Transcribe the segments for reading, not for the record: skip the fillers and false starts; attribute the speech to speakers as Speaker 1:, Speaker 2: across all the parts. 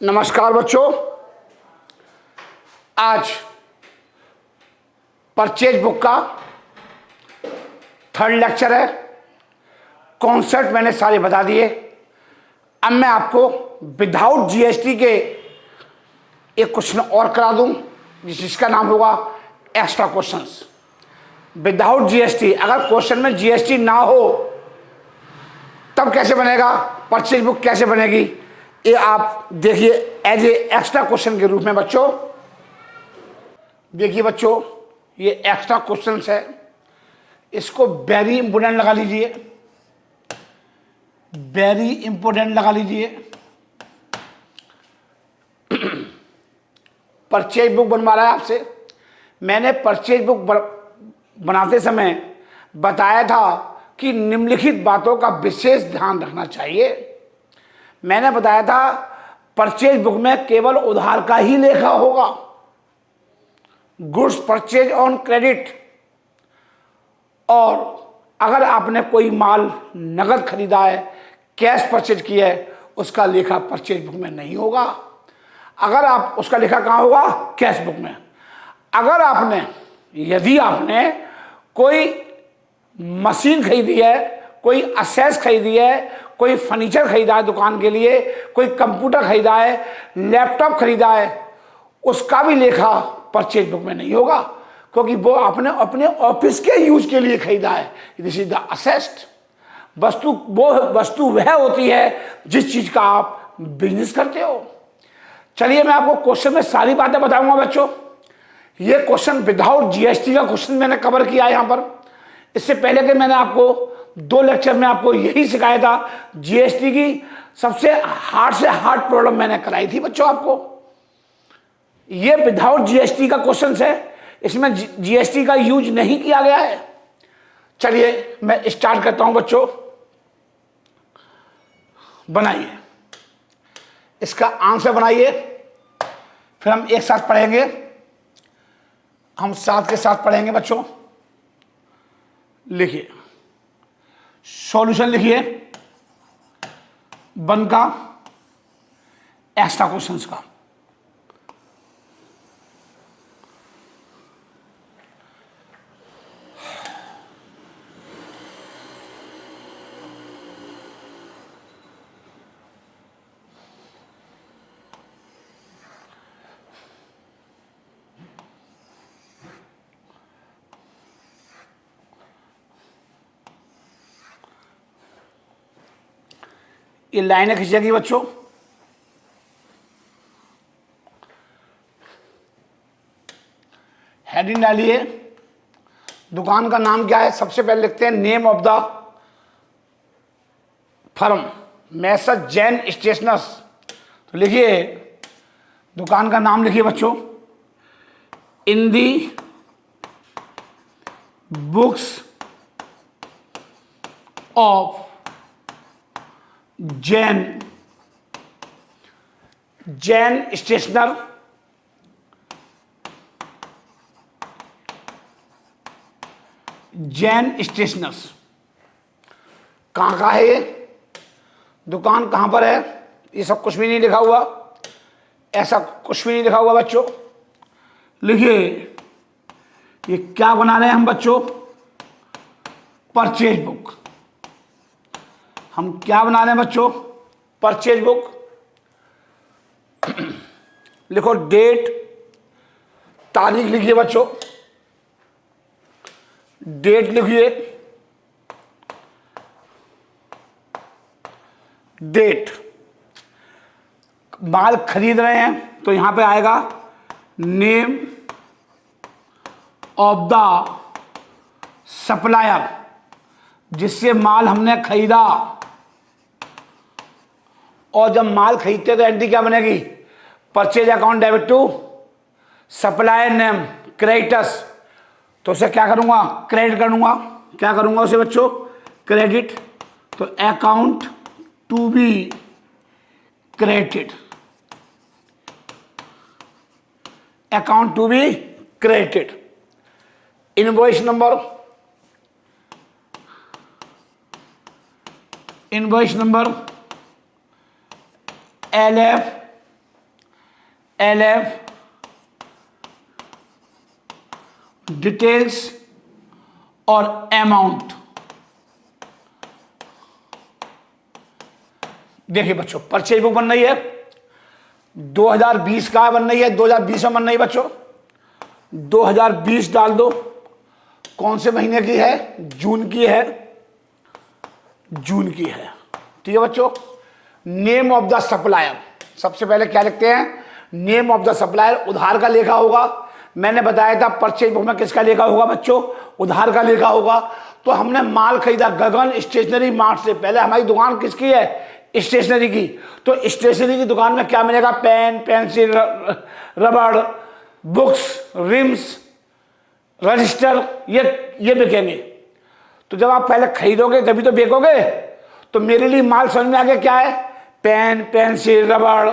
Speaker 1: नमस्कार बच्चों, आज परचेज बुक का थर्ड लेक्चर है। कॉन्सेप्ट मैंने सारे बता दिए। अब मैं आपको विदाउट जीएसटी के एक क्वेश्चन और करा दूं जिसका नाम होगा एक्स्ट्रा क्वेश्चंस। विदाउट जीएसटी, अगर क्वेश्चन में जीएसटी ना हो तब कैसे बनेगा, परचेज बुक कैसे बनेगी, ये आप देखिए एज ए एक्स्ट्रा क्वेश्चन के रूप में। बच्चों देखिए बच्चों, ये एक्स्ट्रा क्वेश्चन है, इसको वेरी इंपोर्टेंट लगा लीजिए, वेरी इंपोर्टेंट लगा लीजिए। परचेज बुक बनवा रहा है आपसे। मैंने परचेज बुक बनाते समय बताया था कि निम्नलिखित बातों का विशेष ध्यान रखना चाहिए। मैंने बताया था परचेज बुक में केवल उधार का ही लेखा होगा, गुड्स परचेज ऑन क्रेडिट, और अगर आपने कोई माल नगद खरीदा है, कैश परचेज किया है, उसका लेखा परचेज बुक में नहीं होगा। अगर आप उसका लेखा कहाँ होगा, कैश बुक में। अगर आपने, यदि आपने कोई मशीन खरीदी है, कोई असेस खरीदी है, कोई फर्नीचर खरीदा है दुकान के लिए, कोई कंप्यूटर खरीदा है, लैपटॉप खरीदा है, उसका भी लेखा परचेज बुक में नहीं होगा, क्योंकि वो आपने अपने ऑफिस के यूज के लिए खरीदा है। दिस इज द असेस्ड वस्तु। वो वस्तु वह होती है जिस चीज का आप बिजनेस करते हो। चलिए मैं आपको क्वेश्चन में सारी बातें बताऊंगा बच्चों। ये क्वेश्चन विदाउट जीएसटी का क्वेश्चन मैंने कवर किया यहां पर। इससे पहले कि मैंने आपको 2 लेक्चर में आपको यही सिखाया था, जीएसटी की सबसे हार्ड से हार्ड प्रॉब्लम मैंने कराई थी बच्चों आपको। ये विदाउट जीएसटी का क्वेश्चन है, इसमें जीएसटी का यूज नहीं किया गया है। चलिए मैं स्टार्ट करता हूं बच्चों। बनाइए, इसका आंसर बनाइए, फिर हम एक साथ पढ़ेंगे, हम साथ के साथ पढ़ेंगे बच्चों। लिखिए, सॉल्यूशन लिखिए 1 का, एक्स्ट्रा क्वेश्चंस का। ये लाइनें खींचेगी बच्चों। हेडिंग डालिए। दुकान का नाम क्या है, सबसे पहले लिखते हैं name of the firm, Messrs Jain stationers. तो लिखिए, दुकान का नाम लिखिए बच्चों, in the books of Jain stationer, Jain stationers. कहाँ का है ये, दुकान कहाँ पर है, ये सब कुछ भी नहीं लिखा हुआ, ऐसा कुछ भी नहीं लिखा हुआ बच्चों। लिखिए, ये क्या बना रहे हैं हम बच्चों, परचेज बुक। हम क्या बना रहे हैं बच्चों, परचेज बुक। लिखो डेट, तारीख लिखिए बच्चों, डेट लिखिए, डेट। माल खरीद रहे हैं तो यहां पे आएगा नेम ऑफ द सप्लायर, जिससे माल हमने खरीदा। और जब माल खरीदते तो एंट्री क्या बनेगी, purchase account debit to supplier name creditors. तो उसे क्या करूंगा, क्रेडिट करूंगा। क्या करूंगा उसे बच्चों, क्रेडिट। तो account to be credited, account to be credited. Invoice number, invoice number LF LF details और अमाउंट। देखिए बच्चों, परचेज बुक बन रही है 2020 का बन रही है, 2020 में बन रही है बच्चों। 2020 डाल दो, कौन से महीने की है? जून की है, जून की है। ठीक है बच्चों। नेम ऑफ द सप्लायर, सबसे पहले क्या लिखते हैं? Name of the supplier. उधार का लेखा होगा। मैंने बताया था परचेज बुक में किसका लेखा होगा बच्चों? उधार का लेखा होगा। तो हमने माल खरीदा गगन स्टेशनरी मार्ट से। पहले हमारी दुकान किसकी है? स्टेशनरी की। तो स्टेशनरी की दुकान में क्या मिलेगा? पेन, पेंसिल, रबड़, बुक्स, रिम्स, रजिस्टर, ये बिकेंगे। तो जब आप पहले खरीदोगे तभी तो बेचोगे। तो मेरे लिए माल समझ में आ गया क्या है? पेन, पेंसिल, रबड़,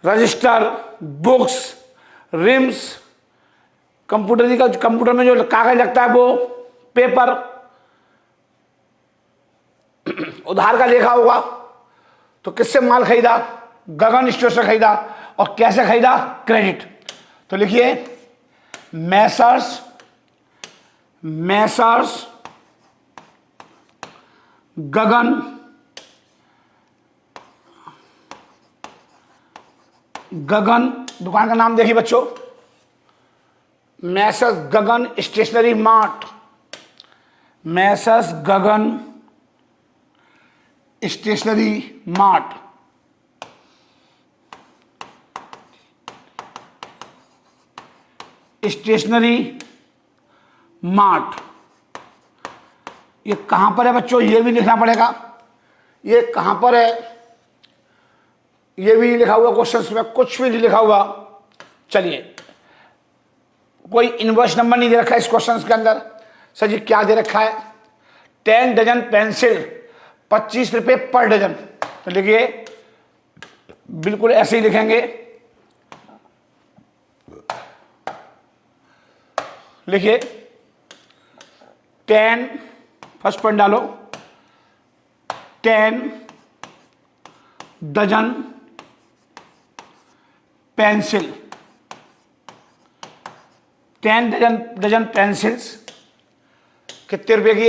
Speaker 1: रजिस्टर, बुक्स, रिम्स, कंप्यूटर में जो कागज लगता है वो, पेपर। उधार का लेखा होगा। तो किससे माल खरीदा? गगन स्टोर से खरीदा। और कैसे खरीदा? क्रेडिट। तो लिखिए मैसर्स गगन दुकान का नाम देखिए बच्चों, messrs Gagan stationery mart. Messrs Gagan stationery mart. Stationery mart. ये कहां पर है बच्चों? ये भी लिखना पड़ेगा। ये कहां पर है? ये भी नहीं लिखा हुआ क्वेश्चंस में, कुछ भी नहीं लिखा हुआ। चलिए, कोई इनवॉइस नंबर नहीं दे रखा है इस क्वेश्चंस के अंदर। सर जी क्या दे रखा है? 10 डजन पेंसिल 25 रुपये पर डजन। तो लिखिए, बिल्कुल ऐसे ही लिखेंगे। लिखिए 10, फर्स्ट पॉइंट डालो, 10 डजन पेंसिल। 10 डजन पेंसिल्स कितने रुपए की?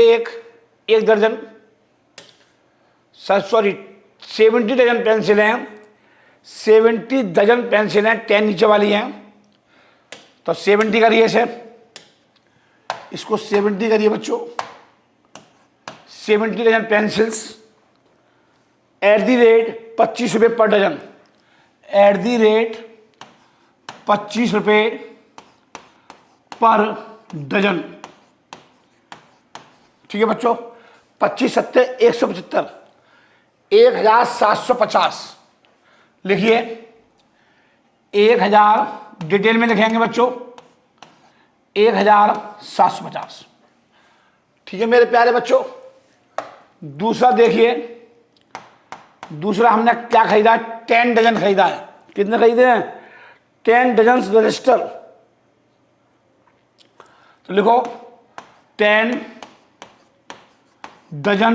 Speaker 1: एक दर्जन। सॉरी 70 डजन पेंसिल हैं। 70 डजन पेंसिल हैं, 10 नीचे वाली हैं। तो 70 करिए सर, इसको 70 करिए बच्चों। 70 dozen pencils at the rate 25 रुपये per dozen. At the rate 25 रुपये पर डजन। ठीक है बच्चों। 25 सत्ते 175, 1750। लिखिए 1000 डिटेल में लिखेंगे बच्चों, 1750। ठीक है मेरे प्यारे बच्चों। दूसरा देखिए, दूसरा हमने क्या खरीदा? 10 डजन खरीदा है। कितने खरीदे हैं? 10 डजन रजिस्टर। तो लिखो 10 dozen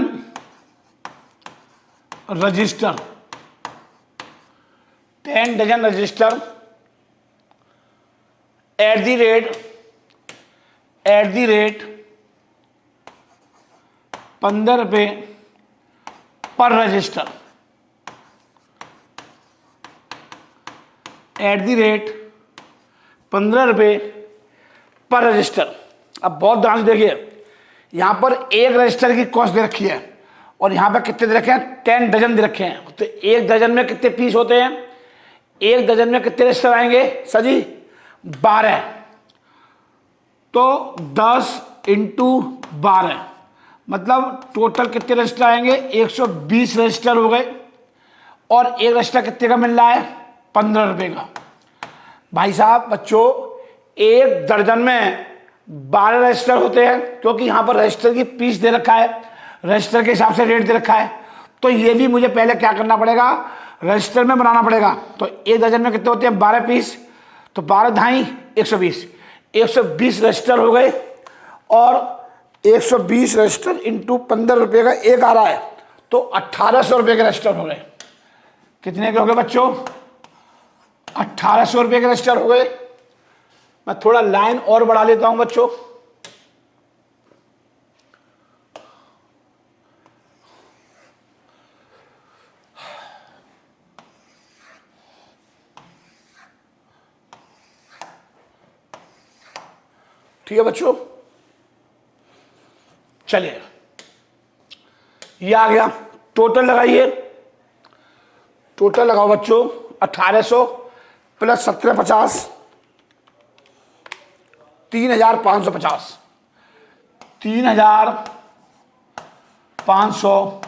Speaker 1: register. 10 dozen register at the rate 15 रुपये पर रजिस्टर। एट दी रेट 15 रुपये पर रजिस्टर। अब बहुत ध्यान से देखिए, यहां पर एक रजिस्टर की कॉस्ट दे रखी है और यहां पर कितने दे रखे हैं? 10 डजन दे रखे हैं। तो एक डजन में कितने पीस होते हैं? एक डजन में कितने रजिस्टर आएंगे सर जी? 12। तो 10 इंटू 12 मतलब टोटल कितने रजिस्टर आएंगे? 120 रजिस्टर हो गए। और एक रजिस्टर कितने का मिल रहा है? 15 रुपये का। भाई साहब बच्चों, एक दर्जन में 12 रजिस्टर होते हैं, क्योंकि यहां पर रजिस्टर की पीस दे रखा है, रजिस्टर के हिसाब से रेट दे रखा है। तो ये भी मुझे पहले क्या करना पड़ेगा? रजिस्टर में बनाना पड़ेगा। तो एक दर्जन में कितने होते हैं? 12 पीस। तो 12 ढाई 120, 120 रजिस्टर हो गए। और 120 रजिस्टर इंटू 15 रुपये का एक आ रहा है, तो 1800 रुपये के रजिस्टर हो गए। कितने के हो गए बच्चों? 1800 रुपये के रजिस्टर हो गए। मैं थोड़ा लाइन और बढ़ा लेता हूं बच्चों। ठीक है बच्चों, चलिए ये आ गया। टोटल लगाइए, टोटल लगाओ बच्चों। 1800 प्लस 1750 3550। 3500।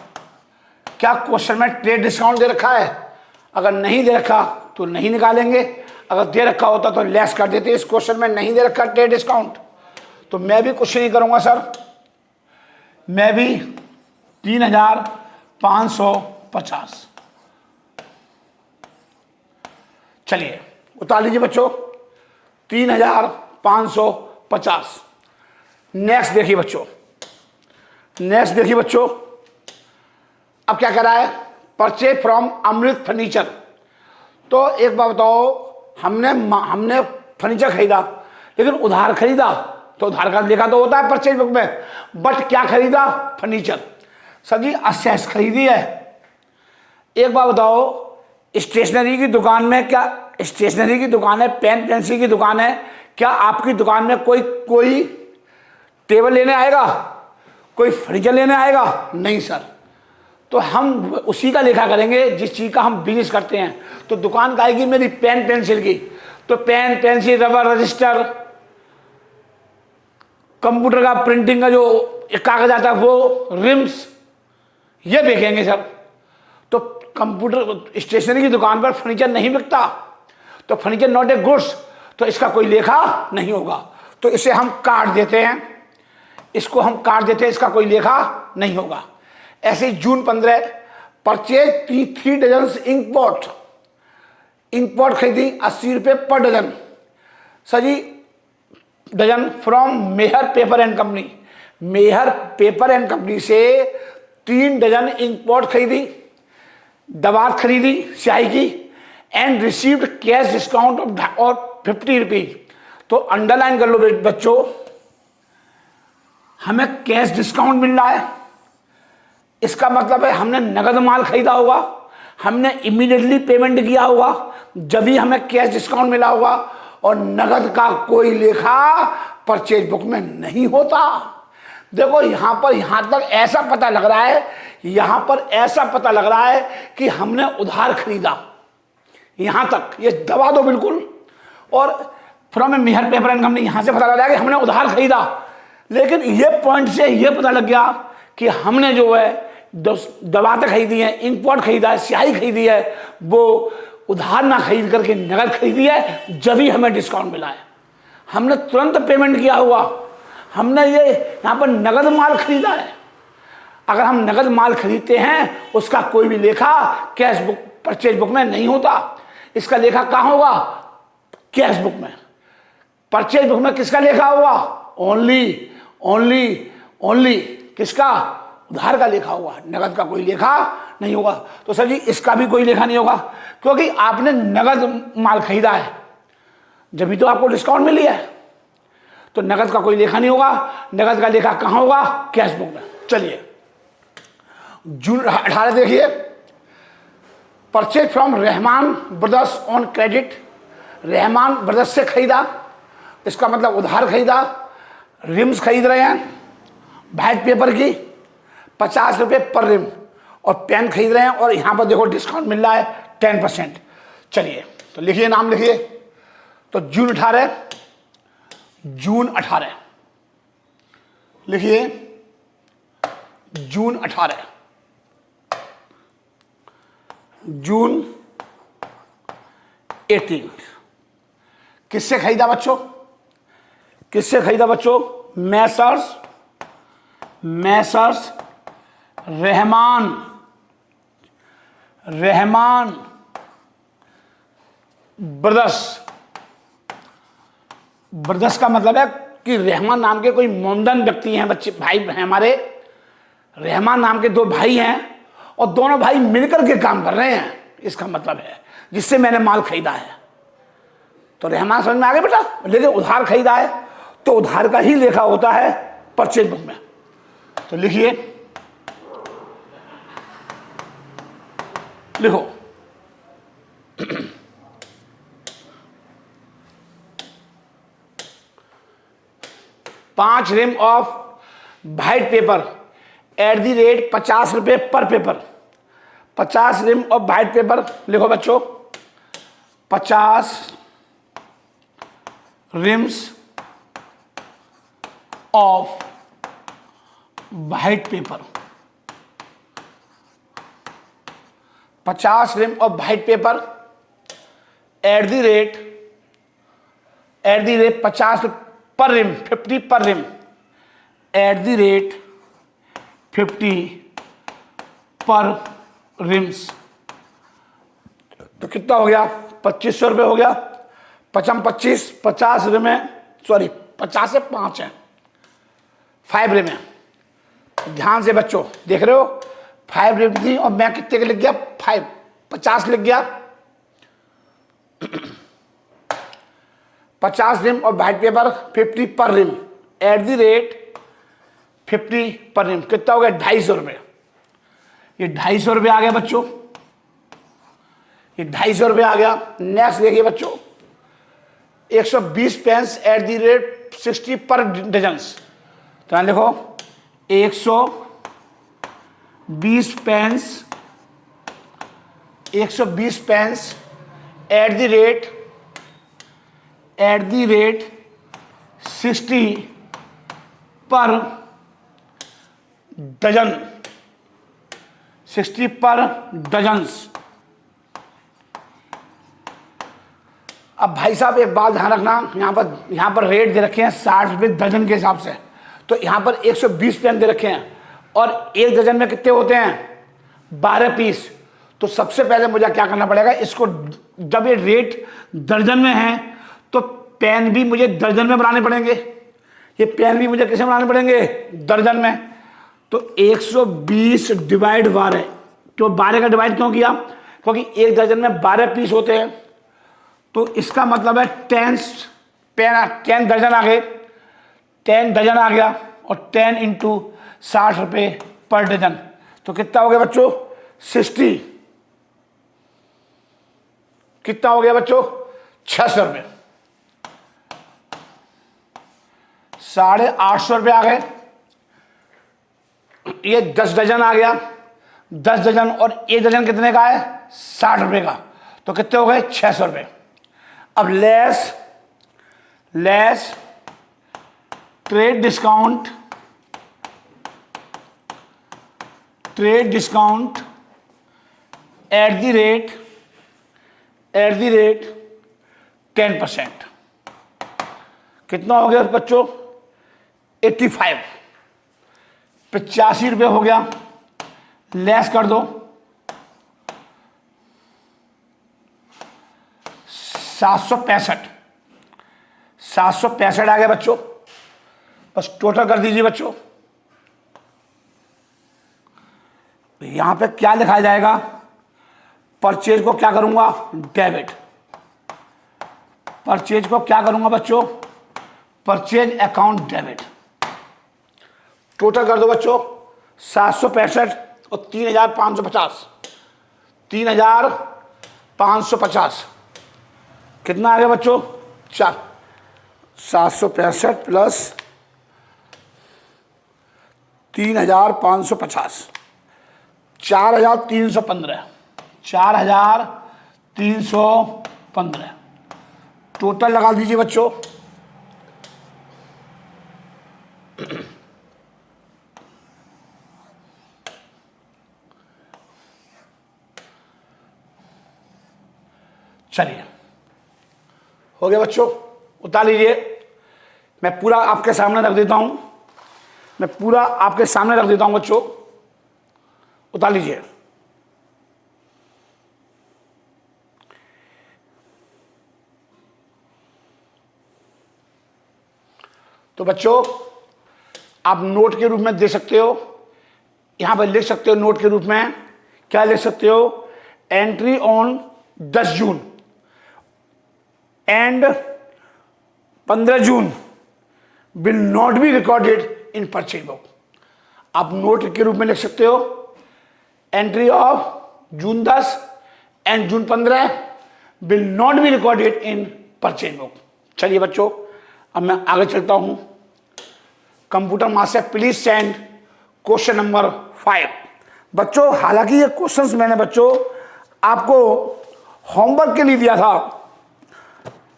Speaker 1: क्या क्वेश्चन में ट्रेड डिस्काउंट दे रखा है? अगर नहीं दे रखा तो नहीं निकालेंगे, अगर दे रखा होता तो लेस कर देते। इस क्वेश्चन में नहीं दे रखा ट्रेड डिस्काउंट, तो मैं भी कुछ नहीं करूंगा सर, मैं भी 3550। चलिए उतार लीजिए बच्चों, 3550। नेक्स्ट देखिए बच्चों, नेक्स्ट देखिए बच्चों, अब क्या कर रहा है? Purchase from Amrit furniture. तो एक बात बताओ, हमने फर्नीचर खरीदा लेकिन उधार खरीदा, तो उधार का लिखा तो होता है परचेज बुक में, बट क्या खरीदा? फर्नीचर। सर जी असेट्स खरीदी है। एक बात बताओ, स्टेशनरी की दुकान में, क्या स्टेशनरी की दुकान है, पेन पेंसिल की दुकान है, क्या आपकी दुकान में कोई टेबल लेने आएगा, कोई फर्नीचर लेने आएगा? नहीं सर। तो हम उसी का लेखा करेंगे जिस चीज़ का हम बिजनेस करते हैं। तो दुकान का आएगी मेरी पेन पेंसिल की, तो pen pencil rubber register, computer का प्रिंटिंग का जो कागज आता है वो, रिम्स, ये बिकेंगे सर। तो कंप्यूटर स्टेशनरी की दुकान पर फर्नीचर नहीं बिकता, तो फर्नीचर नॉट ए गुड्स, तो इसका कोई लेखा नहीं होगा। तो इसे हम काट देते हैं, इसको हम काट देते हैं, इसका कोई लेखा नहीं होगा। ऐसे ही June 15 purchase 3 dozen ink pot खरीदी 80 रुपये per dozen. Sir ji dozen from Mehar paper and company. Mehar paper and company से 3 डजन इंक पॉट खरीदी, दवात खरीदी स्याही की, एंड रिसीव्ड कैश डिस्काउंट और 50 रुपीज। तो अंडरलाइन कर लो बच्चों, हमें कैश डिस्काउंट मिल रहा है, इसका मतलब है हमने नगद माल खरीदा होगा, हमने इमीडिएटली पेमेंट किया होगा, जब भी हमें कैश डिस्काउंट मिला होगा। और नगद का कोई लेखा परचेज बुक में नहीं होता। देखो यहां पर, यहां तक ऐसा पता लग रहा है, यहां पर ऐसा पता लग रहा है कि हमने उधार खरीदा, यहां तक ये दबा दो बिल्कुल। और from Mehar paper and company, यहां से पता लग रहा है कि हमने उधार खरीदा, लेकिन ये पॉइंट से ये पता लग गया कि हमने जो है दवातें खरीदी है, इंक पॉट खरीदा है, स्याही खरीदी है, वो उधार ना खरीद करके नगद खरीदी है, जब ही हमें डिस्काउंट मिला है। हमने तुरंत पेमेंट किया हुआ, हमने ये यहाँ पर नगद माल खरीदा है। अगर हम नगद माल खरीदते हैं उसका कोई भी लेखा कैश बुक परचेज बुक में नहीं होता। इसका लेखा कहाँ होगा? कैश बुक में। परचेज बुक में किसका लेखा होगा? ओनली किसका? उधार का लेखा होगा, नगद का कोई लेखा नहीं होगा। तो सर जी इसका भी कोई लेखा नहीं होगा, क्योंकि आपने नगद माल खरीदा है, जब भी तो आपको डिस्काउंट मिली है, तो नगद का कोई लेखा नहीं होगा। नगद का लेखा कहाँ होगा? कैश बुक में। चलिए जून 18 देखिए, purchase from Rahman brothers on credit. Rahman brothers से खरीदा, इसका मतलब उधार खरीदा। रिम्स खरीद रहे हैं वाइट पेपर की 50 रुपये पर रिम, और पेन खरीद रहे हैं, और यहाँ पर देखो डिस्काउंट मिल रहा है 10%। चलिए तो लिखिए, नाम लिखिए। तो जून 18 लिखिए, जून 18 जून 18 किससे खरीदा बच्चों? किससे खरीदा बच्चों? मैसर्स रहमान ब्रदर्स का मतलब है कि रहमान नाम के कोई मोमदन व्यक्ति हैं, बच्चे भाई हैं हमारे। रहमान नाम के 2 भाई हैं और दोनों भाई मिलकर के काम कर रहे हैं, इसका मतलब है, जिससे मैंने माल खरीदा है। तो रहमान समझ में आ गया बेटा। लेकिन उधार खरीदा है तो उधार का ही लेखा होता है परचेज बुक में। तो लिखिए, लिखो पांच ream of white paper at the rate 50 रुपये per paper. 50 ream of white paper लिखो बच्चों, 50 reams of white paper. 50 ream of white paper at the rate 50 per rim, 50 per rim, eight the rate 50 पर RIMS. तो कितना हो गया? 2500 रुपये हो गया। 55 25, 50 रिम है, सॉरी 50 से 5 है, 5 रिम है। ध्यान से बच्चों देख रहे हो, 5 रिम थी और मैं कितने के लिख गया? 5, 50 लिख गया। 50 रिम और white paper 50 per rim eight the rate 50 per rim. कितना हो गया? 250 रुपये। ये 250 रुपये आ गया बच्चों, ये 250 रुपये आ गया। नेक्स्ट देखिए बच्चों, 120 पेंस एट द रेट 60 पर डजन्स। तो यहाँ लिखो 120 pence, 120 pence at the rate 60 per dozen, 60 पर डजन्स। अब भाई साहब एक बात ध्यान रखना, यहाँ पर रेट दे रखे हैं 60 रुपये दर्जन के हिसाब से। तो यहाँ पर 120 पेन दे रखे हैं और एक दर्जन में कितने होते हैं? 12 पीस। तो सबसे पहले मुझे क्या करना पड़ेगा, इसको जब ये रेट दर्जन में है तो पेन भी मुझे दर्जन में बनाने पड़ेंगे। ये पेन भी मुझे कैसे बनाने पड़ेंगे? दर्जन में। तो 120 डिवाइड 12, तो 12 का डिवाइड क्यों किया? क्योंकि एक दर्जन में 12 पीस होते हैं। तो इसका मतलब है 10 दर्जन आ गए, 10 डजन आ गया और 10 इंटू 60 रुपये पर डजन। तो कितना हो गया बच्चों? 60। कितना हो गया बच्चों? 600 रुपये। 850 रुपये आ गए। ये 10 डजन आ गया, 10 डजन और एक डजन कितने का है? 60 रुपये का। तो कितने हो गए? 600 रुपये। अब less trade discount at the rate 10%। कितना हो गया बच्चों? 85, 85 रुपये हो गया। लेस कर दो 765 आ गया बच्चों। बस टोटल कर दीजिए बच्चों। यहां पे क्या लिखा जाएगा? परचेज को क्या करूंगा? डेबिट। परचेज को क्या करूंगा बच्चों? Purchase account debit. टोटल कर दो बच्चों 765 और 3550, 3550। कितना आ गया बच्चों? 765 प्लस 3550, 4315, 4315 टोटल लगा दीजिए बच्चों। चलिए हो गया बच्चों, उतार लीजिए। मैं पूरा आपके सामने रख देता हूं, बच्चों। उतार लीजिए। तो बच्चों आप नोट के रूप में दे सकते हो, यहां पर लिख सकते हो नोट के रूप में। क्या लिख सकते हो? Entry on 10 June, and 15 June will not be recorded in purchase book. आप नोट के रूप में लिख सकते हो, entry of June 10 and June 15 will not be recorded in purchase book. चलिए बच्चों, अब मैं आगे चलता हूं। Computer master please send question number 5। बच्चों, हालांकि ये क्वेश्चंस मैंने बच्चों आपको होमवर्क के लिए दिया था।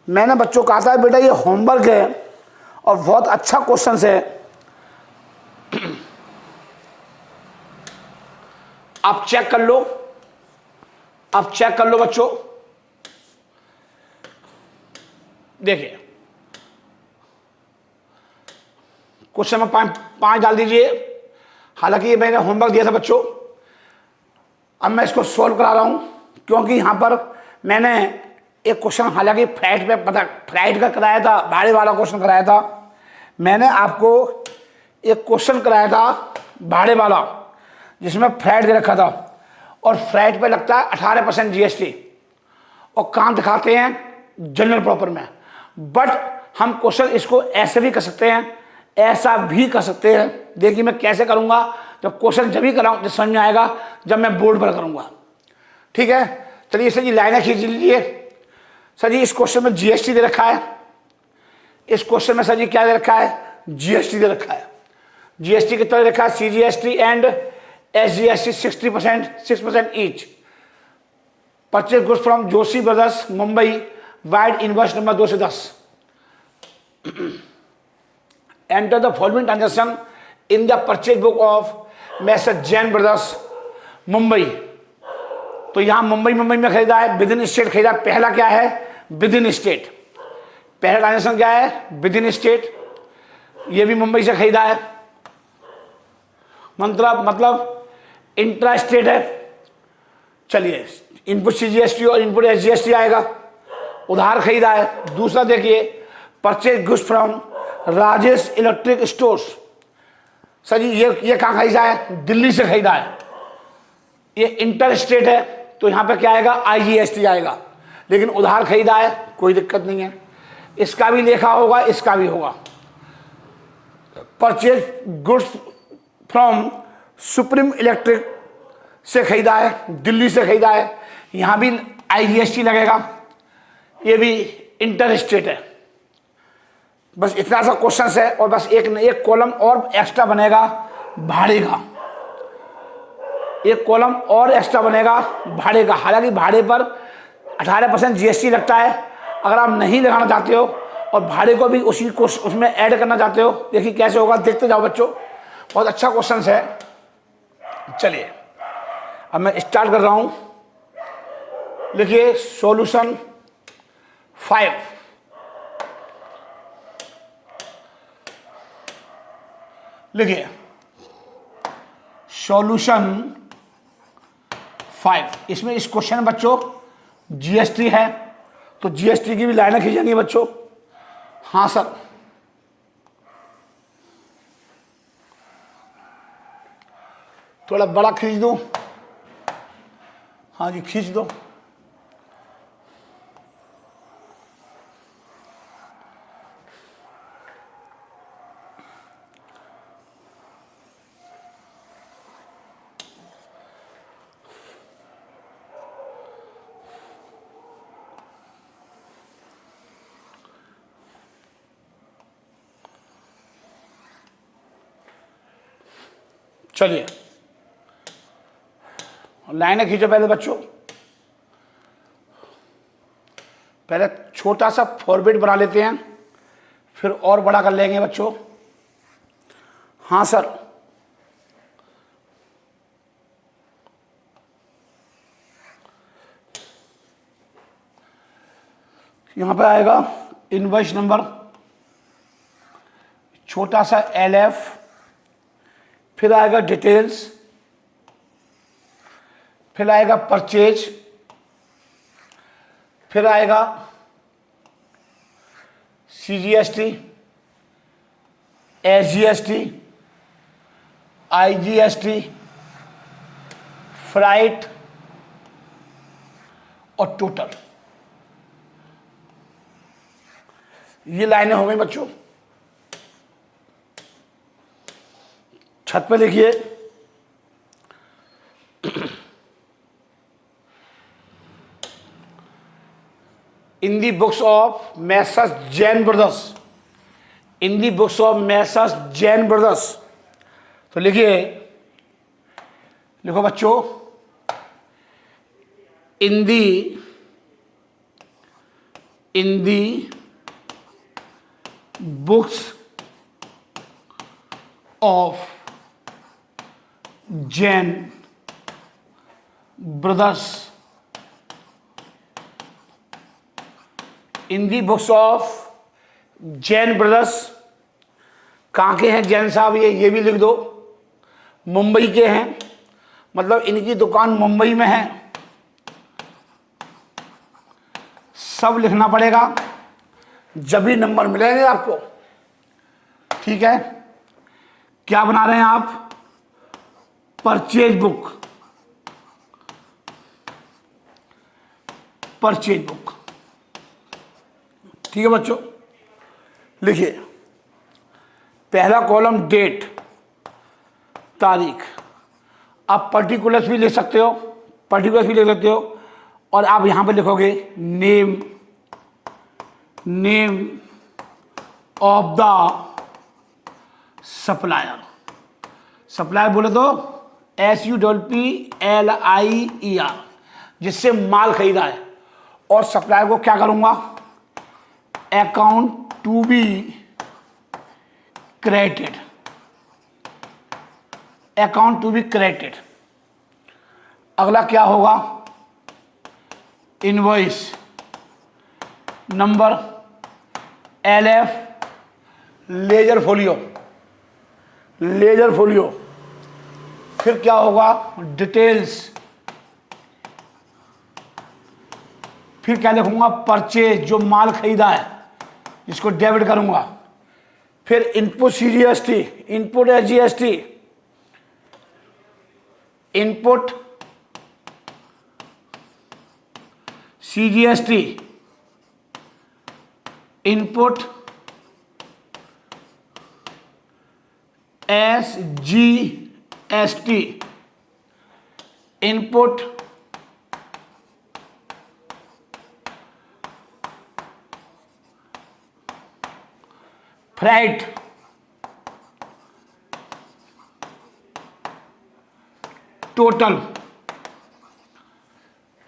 Speaker 1: मैंने बच्चों कहा था बेटा ये होमवर्क है और बहुत अच्छा क्वेश्चन है, आप चेक कर लो, आप चेक कर लो बच्चों। देखिए क्वेश्चन नंबर 5 डाल दीजिए। हालांकि ये मैंने होमवर्क दिया था बच्चों, अब मैं इसको सॉल्व करा रहा हूं, क्योंकि यहां पर मैंने एक क्वेश्चन हालांकि फ्लाइट पे पता फ्लाइट का कराया था, भाड़े वाला क्वेश्चन कराया था। मैंने आपको एक क्वेश्चन कराया था भाड़े वाला, जिसमें फ्लाइट दे रखा था और फ्लाइट पे लगता है 18% जीएसटी और काम दिखाते हैं जनरल प्रॉपर में। बट हम क्वेश्चन इसको ऐसे भी कर सकते हैं, ऐसा भी कर सकते हैं। देखिए मैं कैसे करूंगा, जब क्वेश्चन जब भी कराऊं जब समझ में आएगा, जब मैं बोर्ड पर करूंगा। ठीक है, चलिए सर जी लाइनें खींच लीजिए। सर जी इस क्वेश्चन में जीएसटी दे रखा है, इस क्वेश्चन में सर जी क्या दे रखा है, जीएसटी दे रखा है। जीएसटी कितना दे रखा है, CGST and SGST 6% each. Purchase goods from Joshi brothers Mumbai wide invoice number 2 से 10। Enter the following transaction in the purchase book of masher Jain brothers Mumbai. तो यहां मुंबई में खरीदा है, विद इन स्टेट खरीदा। पहला क्या है, विद इन स्टेट। पहला ट्रांजेक्शन क्या है, विद इन स्टेट। ये भी मुंबई से खरीदा है, मतलब इंट्रा स्टेट है। चलिए इनपुट सीजीएसटी और इनपुट एसजीएसटी आएगा, उधार खरीदा है। दूसरा देखिए, purchase goods from Rajesh electric stores. Sir ji ये कहाँ खरीदा है, दिल्ली से खरीदा है। ये इंटर स्टेट है, तो यहाँ पे क्या आएगा, आईजीएसटी आएगा। लेकिन उधार खरीदा है, कोई दिक्कत नहीं है, इसका भी लेखा होगा, इसका भी होगा। Purchase goods from supreme electric से खरीदा है, दिल्ली से खरीदा है, यहाँ भी आईजीएसटी लगेगा। ये भी इंटर स्टेट है। बस इतना सा क्वेश्चन है, और बस एक कॉलम और एक्स्ट्रा बनेगा भाड़े का, एक कॉलम और एक्स्ट्रा बनेगा भाड़े का। हालांकि भाड़े पर 18% जीएसटी लगता है। अगर आप नहीं लगाना चाहते हो और भाड़े को भी उसी को उसमें ऐड करना चाहते हो, देखिए कैसे होगा, देखते जाओ बच्चों, बहुत अच्छा क्वेश्चन है। चलिए अब मैं स्टार्ट कर रहा हूं। लिखिए सॉल्यूशन 5। लिखिए सॉल्यूशन 5। इसमें इस क्वेश्चन में बच्चों जीएसटी है, तो जीएसटी की भी लाइनें खींचेंगी बच्चों। हाँ सर, थोड़ा बड़ा खींच दो। हाँ जी खींच दो। चलिए लाइनें खींचो पहले बच्चों। पहले छोटा सा फॉर्मेट बना लेते हैं, फिर और बड़ा कर लेंगे बच्चों। हाँ सर, यहां पे आएगा इनवॉइस नंबर, छोटा सा LF, फिर आएगा डिटेल्स, फिर आएगा परचेज, फिर आएगा CGST, SGST, IGST, फ्राइट और टोटल। ये लाइनें हो गई बच्चों। छत पे लिखिए, in the books of Messrs Jain brothers, in the books of Messrs Jain brothers. तो लिखिए, लिखो बच्चों, in the books of Jain brothers, in the books of Jain brothers. कहाँ के हैं जैन साहब? ये भी लिख दो, मुंबई के हैं, मतलब इनकी दुकान मुंबई में है। सब लिखना पड़ेगा, जब भी नंबर मिलेंगे आपको। ठीक है, क्या बना रहे हैं आप? Purchase book, purchase book. ठीक है बच्चों, लिखिए, पहला कॉलम डेट, तारीख। आप पर्टिकुलर्स भी लिख सकते हो, पर्टिकुलर्स भी लिख सकते हो, और आप यहां पे लिखोगे name, name of the supplier. Supplier बोले तो SUPPLIER, जिससे माल खरीदा है। और सप्लायर को क्या करूंगा? Account to be credited, account to be credited. अगला क्या होगा? Invoice number LF, ledger folio, ledger folio. फिर क्या होगा? डिटेल्स। फिर क्या लिखूंगा? परचेज, जो माल खरीदा है, जिसको डेबिट करूंगा। फिर input CGST, input SGST, input CGST, input SGST, input freight, total,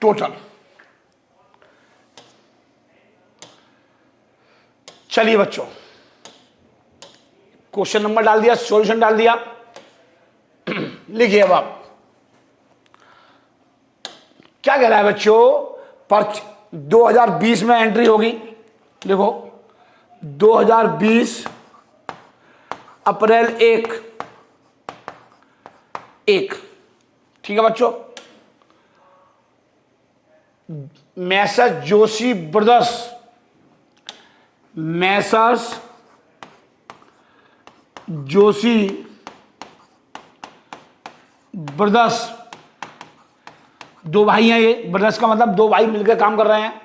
Speaker 1: total. चलिए बच्चों, क्वेश्चन नंबर डाल दिया, सॉल्यूशन डाल दिया। लिखिए अब आप, क्या कह रहा है बच्चों? 2020 में एंट्री होगी। देखो, 2020 अप्रैल 1। ठीक है बच्चों, Messrs Joshi brothers, Messrs Joshi brothers, दो भाई हैं ये। ब्रदर्स का मतलब दो भाई मिलकर काम कर रहे हैं।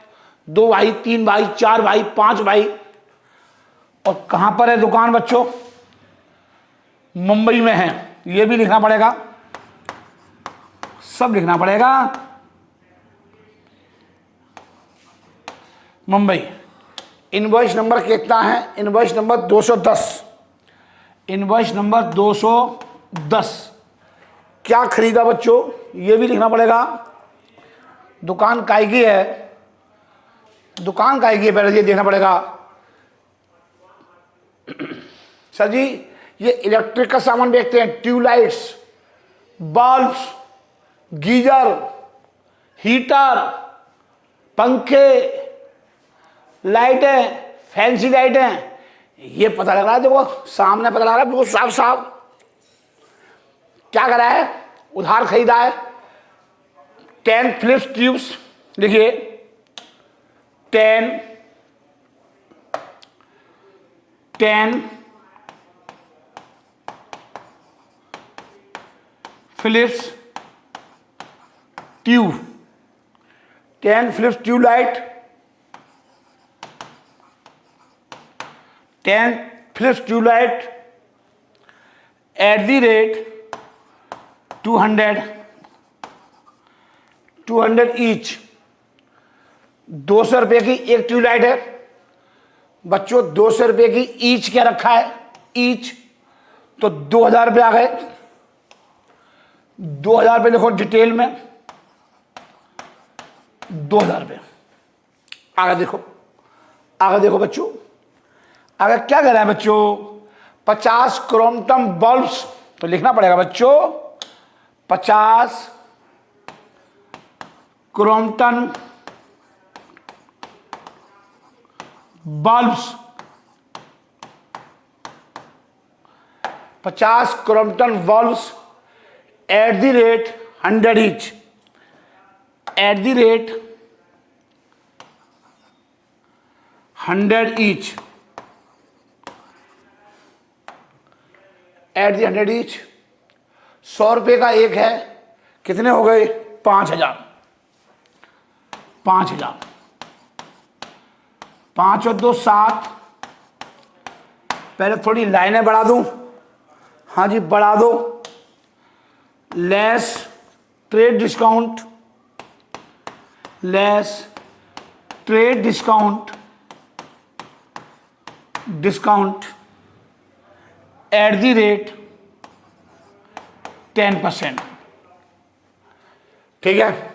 Speaker 1: दो भाई, तीन भाई, चार भाई, पांच भाई। और कहां पर है दुकान बच्चों? मुंबई में है। ये भी लिखना पड़ेगा, सब लिखना पड़ेगा। मुंबई। इनवॉइस नंबर कितना है? Invoice number 210, invoice number 210। क्या खरीदा बच्चों? ये भी लिखना पड़ेगा। दुकान काय की है? दुकान काय की है, पहले ये देखना पड़ेगा। सर जी, ये इलेक्ट्रिक का सामान बेचते हैं, ट्यूबलाइट्स, बल्ब्स, गीजर, हीटर, पंखे, लाइटें, फैंसी लाइटें। ये पता लग रहा है, देखो सामने पता लग रहा है, बिल्कुल साफ साफ। क्या करा है? उधार खरीदा है। 10 फिलिप्स ट्यूब्स, लिखिए 10 Philips tube, 10 Philips tube light, 10 Philips tube light at the rate 200 each. 200 रुपये की एक ट्यूबलाइट है बच्चों, 200 रुपये की ईच क्या रखा है, ईच, तो 2000 रुपये आ गए। 2000 रुपये लिखो डिटेल में, 2000 रुपये। आगे देखो, आगे देखो बच्चों, आगे क्या कह रहा है बच्चों, 50 क्रोमटम बल्ब्स, तो लिखना पड़ेगा बच्चों 50 Crompton bulbs, 50 Crompton bulbs at the rate 100 each, eight the rate 100 each, at the 100 each. 100 रुपये का एक है, कितने हो गए, 5000। 5000, 5 और 2 7। पहले थोड़ी लाइनें बढ़ा दूं, हाँ जी बढ़ा दो। Less trade discount, less trade discount, discount at the rate 10%। ठीक है,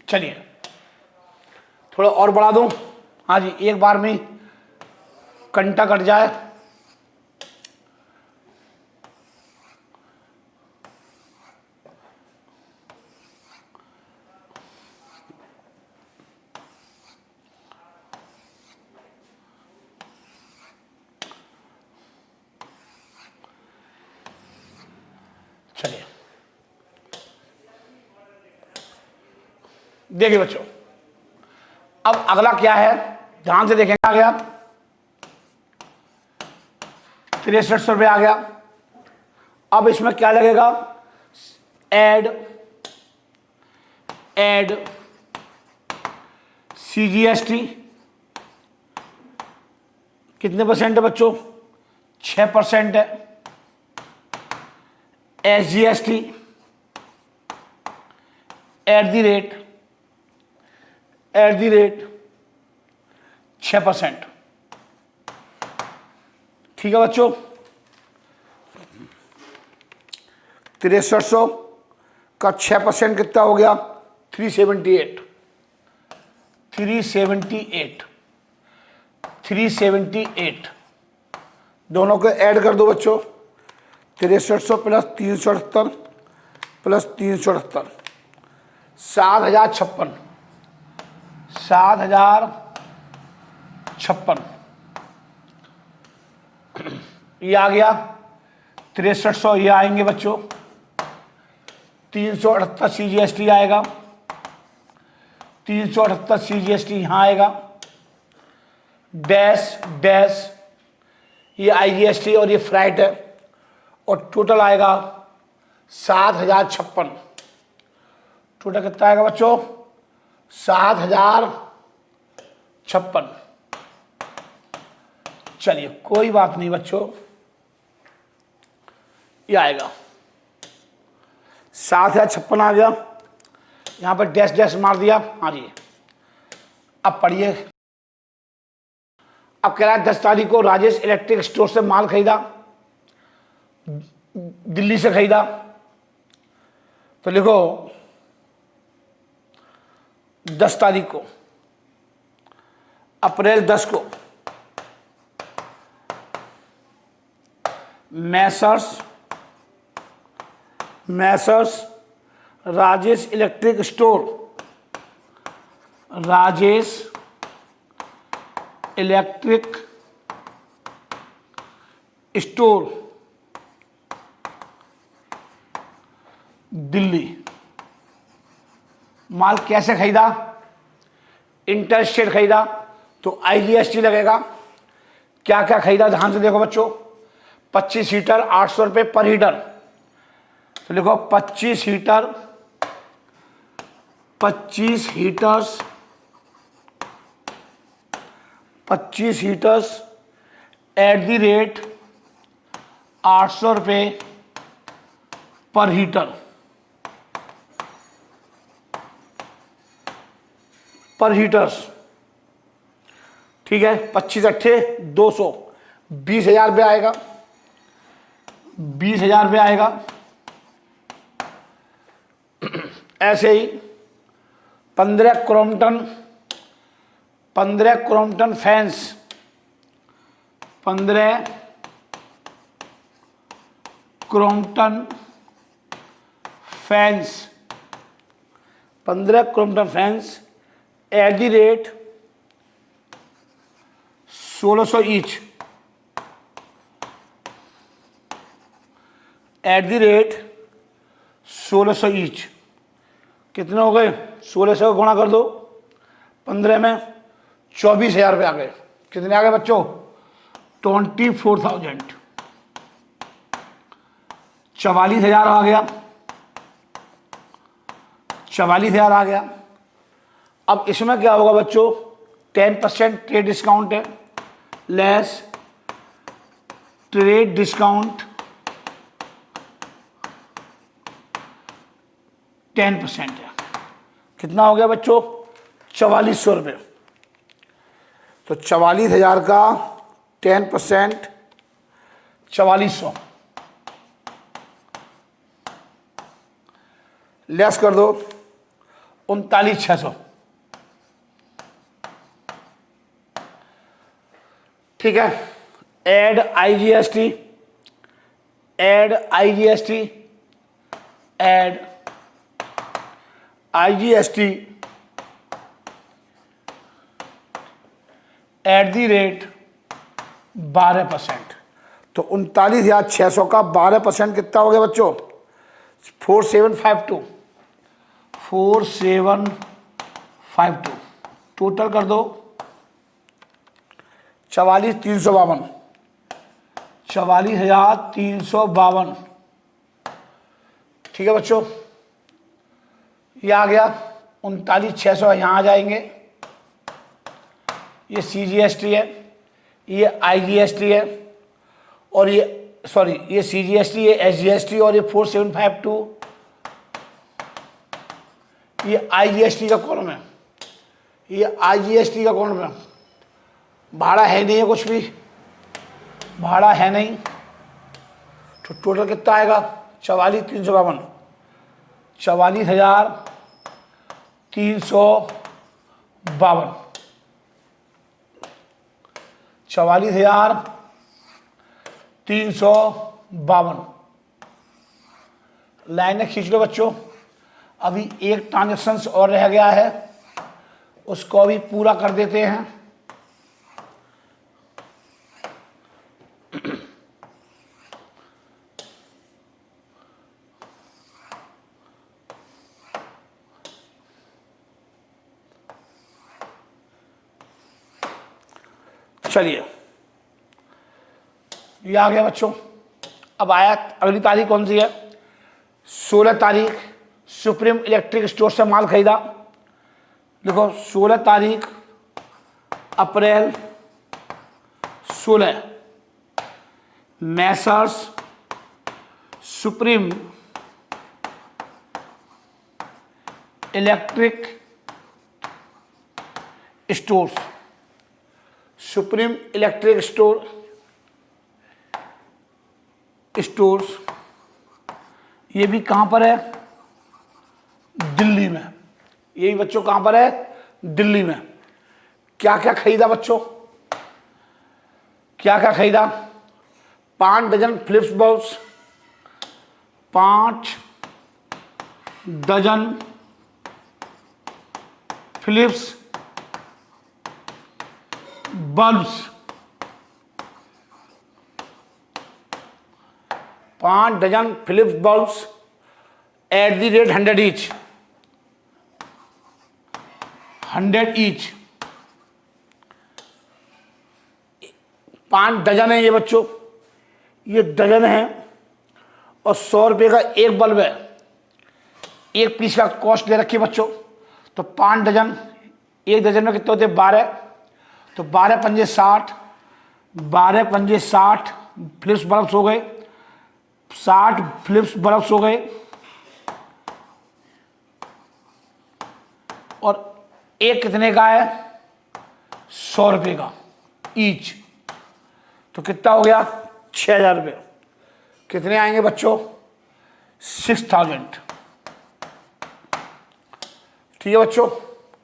Speaker 1: चलिए थोड़ा और बढ़ा दूं, हाँ जी एक बार में कंटा कट जाए। चलिए देखिए बच्चों, अब अगला क्या है, ध्यान से देखेंगे। आ गया 6300 रुपये आ गया। अब इसमें क्या लगेगा, एड CGST कितने परसेंट है बच्चों, 6% है। SGST eight the rate 6%। ठीक है बच्चों, 6300 का 6% कितना हो गया, 378। दोनों को ऐड कर दो बच्चों, 6300 प्लस 378 प्लस 378, 7056। 7056 ये आ गया। 6300 ये आएंगे बच्चों, 378 CGST आएगा, 378 CGST यहाँ आएगा, डैश ये IGST और ये फ्राइट है, और टोटल आएगा 7056। टोटल कितना आएगा बच्चों, 7056। चलिए कोई बात नहीं बच्चों, ये आएगा 7056 आ गया। यहां पर डैश मार दिया, हाँ जी। अब पढ़िए, अब कह रहा है 10 तारीख को राजेश इलेक्ट्रिक स्टोर से माल खरीदा, दिल्ली से खरीदा, तो लिखो 10 तारीख को, अप्रैल 10 को Messrs Rajesh electric store, Rajesh electric store Delhi. माल कैसे खरीदा? इंटरस्टेट खरीदा तो IGST लगेगा। क्या क्या खरीदा ध्यान से देखो बच्चों। 25 हीटर 800 रुपये पर हीटर। तो लिखो 25 heater, 25 heaters, 25 heaters eight the rate 800 रुपये पर हीटर। पर हीटर्स, ठीक है। 25 अट्ठे 200, 20,000 रुपये आएगा, 20,000 रुपये आएगा। ऐसे ही 15 Crompton, 15 Crompton fans, 15 Crompton fans, 15 Crompton fans eight the rate 1600 each, eight the rate 1600 each. कितने हो गए? 1600 गुणा कर दो 15 में, 24,000 रुपये आ गए। कितने आ गए बच्चों? 24,000। 44,000 आ गया, 44,000 आ गया। अब इसमें क्या होगा बच्चों? 10% ट्रेड डिस्काउंट है, लेस ट्रेड डिस्काउंट 10% है। कितना हो गया बच्चों? 4400 रुपये। तो 44,000 का 10% 4400, लेस कर दो 39,600। ठीक है। Add IGST, add IGST, add IGST at the rate 12%। तो 39,600 का 12% कितना हो गया बच्चों? 4752, 4752। टोटल कर दो 44,352, 44,352। ठीक है बच्चों, ये आ गया। 39,600 यहाँ आ जाएंगे। ये CGST है, ये IGST है, और ये सॉरी ये CGST, ये SGST, और ये 4752 ये IGST का कॉलम है, ये IGST का कॉलम है। भाड़ा है नहीं है, कुछ भी भाड़ा है नहीं। तो टोटल कितना आएगा? 44,352, 44,352, 44,352। लाइनें खींच लो बच्चों। अभी एक ट्रांजेक्शन और रह गया है, उसको भी पूरा कर देते हैं। चलिए, ये आ गया बच्चों। अब आया अगली तारीख कौन सी है? 16 तारीख सुप्रीम इलेक्ट्रिक स्टोर से माल खरीदा। देखो 16 तारीख अप्रैल 16, Messrs supreme electric stores, supreme electric stores, ये भी कहाँ पर है? दिल्ली में। ये भी बच्चों कहाँ पर है? दिल्ली में। क्या क्या खरीदा बच्चों? क्या क्या खरीदा? 5 dozen Philips bulbs, 5 dozen Philips bulbs, 5 dozen Philips bulbs at the rate 100 each, 100 each. 5 dozen है ये बच्चों, ये डजन है और 100 रुपये का एक बल्ब है, एक पीस का कॉस्ट दे रखी है बच्चों। तो 5 डजन, एक डजन में कितने होते हैं 12, तो 12 पंजे 60, 12 पंजे 60 फिलिप्स बल्ब्स हो गए, 60 फिलिप्स बल्ब्स हो गए। और एक कितने का है 100 रुपये का ईच, तो कितना हो गया 6000 रुपये। कितने आएंगे बच्चों 6000। ठीक है बच्चों।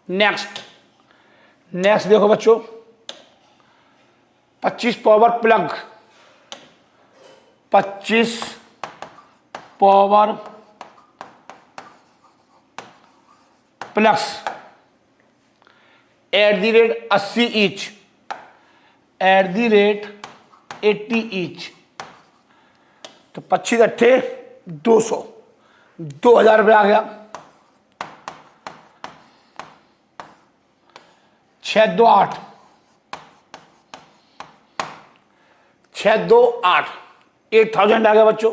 Speaker 1: नेक्स्ट देखो बच्चों, 25 power plug, 25 power plus eight the rate 80 each, eight the rate 80 each. तो 25 अट्ठे 200, 2000 रुपये आ गया। 6 2 8, 6 2 8, 8000 आ गया बच्चों।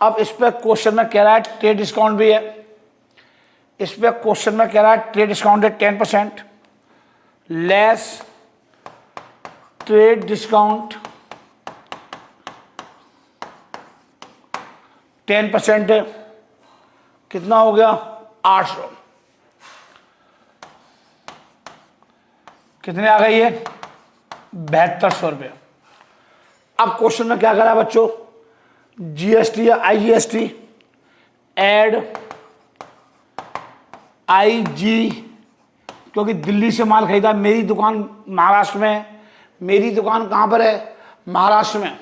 Speaker 1: अब इस पर क्वेश्चन में कह रहा है ट्रेड डिस्काउंट भी है, इस पर क्वेश्चन में कह रहा है ट्रेड डिस्काउंट है 10%, लेस ट्रेड डिस्काउंट 10% है, कितना हो गया 800। कितने आ गई है 7200 रुपये। अब क्वेश्चन में क्या करा बच्चों, जीएसटी या आईजीएसटी, एड आईजी, क्योंकि दिल्ली से माल खरीदा, मेरी दुकान महाराष्ट्र में है, मेरी दुकान कहाँ पर है महाराष्ट्र में,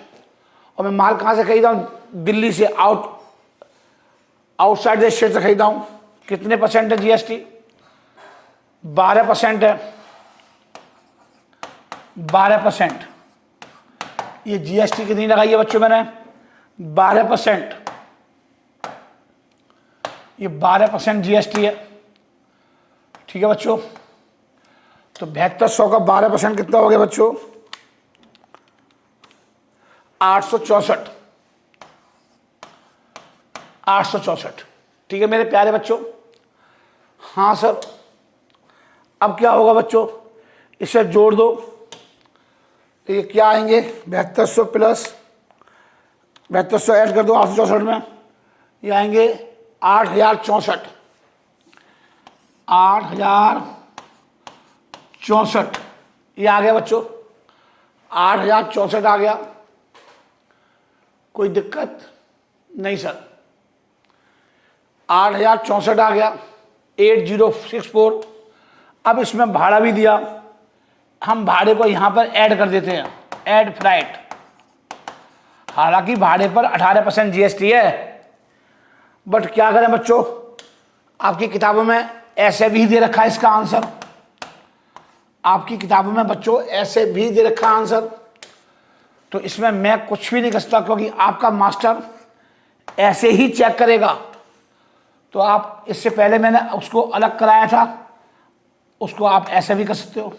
Speaker 1: और मैं माल कहाँ से खरीदा हूँ दिल्ली से, आउटसाइड द स्टेट से खरीदा हूँ। कितने परसेंट है जीएसटी 12% है, 12%। ये जीएसटी कितनी लगाई है बच्चों मैंने 12%, ये 12% जीएसटी है। ठीक है बच्चों। तो 7200 का 12% कितना हो गया बच्चों 864, 864। ठीक है मेरे प्यारे बच्चों। हाँ सर, अब क्या होगा बच्चों, इसे जोड़ दो, तो ये क्या आएंगे 7200 प्लस 7200 ऐड कर दो 864 में, ये आएंगे 8064, 8064 ये आ गया बच्चों, 8064 आ गया। कोई दिक्कत नहीं सर, 8064 आ गया 8064। अब इसमें भाड़ा भी दिया, हम भाड़े को यहां पर ऐड कर देते हैं, ऐड फ्लाइट। हालांकि भाड़े पर 18% जीएसटी है, बट क्या करें बच्चों, आपकी किताबों में ऐसे भी दे रखा है इसका आंसर, आपकी किताबों में बच्चों ऐसे भी दे रखा आंसर। तो इसमें मैं कुछ भी नहीं कर सकता, क्योंकि आपका मास्टर ऐसे ही चेक करेगा। तो आप इससे पहले मैंने उसको अलग कराया था, उसको आप ऐसे भी कर सकते हो।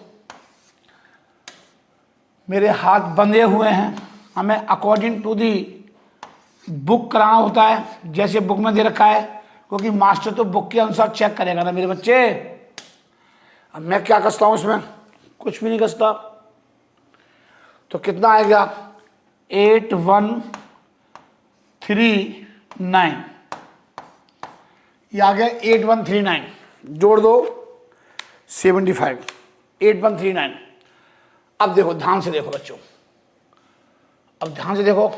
Speaker 1: मेरे हाथ बंधे हुए हैं, हमें अकॉर्डिंग टू दी बुक कराना होता है, जैसे बुक में दे रखा है, क्योंकि मास्टर तो बुक के अनुसार चेक करेगा ना मेरे बच्चे। अब मैं क्या करता हूँ इसमें, कुछ भी नहीं करता। तो कितना आएगा 8139, ये आ गया 8139, जोड़ दो 75, 8139। अब देखो ध्यान से देखो बच्चों, अब ध्यान से देखो,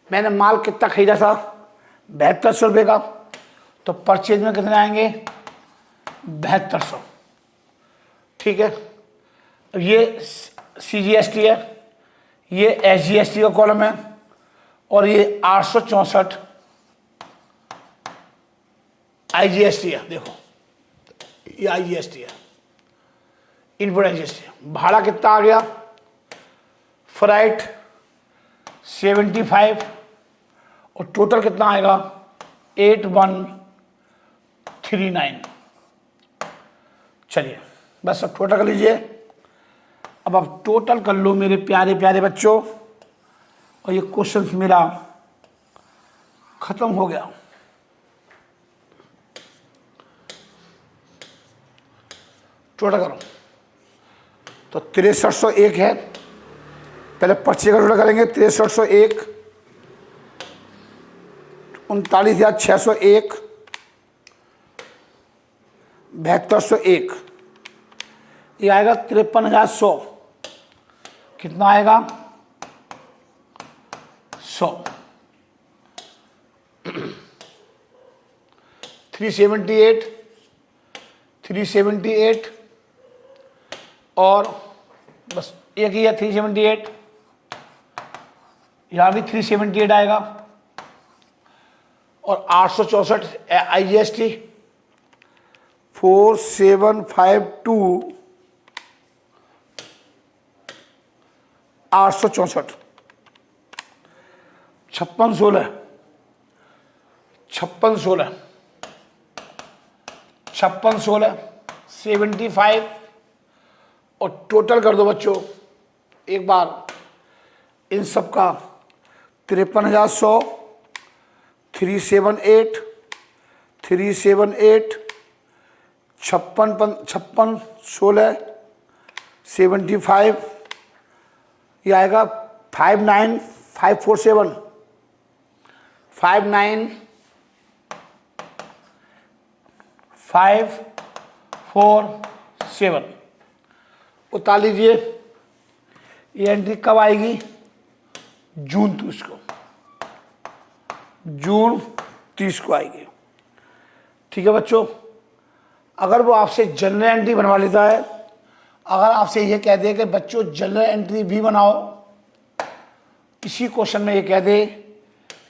Speaker 1: मैंने माल कितना खरीदा था 7200 रुपये का, तो परचेज में कितने आएंगे 7200। ठीक है, अब ये सीजीएसटी है, ये एसजीएसटी का कॉलम है, और ये 864 आईजीएसटी है। देखो ये आईजीएसटी है, इनपुट एजीएसटी भाड़ा कितना आ गया, फ्राइट 75 और टोटल कितना आएगा 8139। चलिए बस अब टोटल कर लीजिए। अब आप टोटल कर लो मेरे प्यारे प्यारे बच्चों, और ये क्वेश्चन मेरा खत्म हो गया। टोटल करो तो 6301 है। पहले पर्चे का टोटल करेंगे। 6301, 39,601, 7201, ये आएगा 53,100। कितना आएगा 100। 378 और बस एक ही है 378, यहाँ भी 378 आएगा और 864 IGST 4752 864 5616 5616 5616 75 और टोटल कर दो बच्चों एक बार इन सब का 53,100 378 378 56 16 75, ये आएगा 59547 59547 उतार लीजिए। ये एंट्री कब आएगी, जून 30 को, जून 30 को आएगी। ठीक है बच्चों, अगर वो आपसे जनरल एंट्री बनवा लेता है, अगर आपसे ये कह दे कि बच्चों जनरल एंट्री भी बनाओ, इसी क्वेश्चन में ये कह दे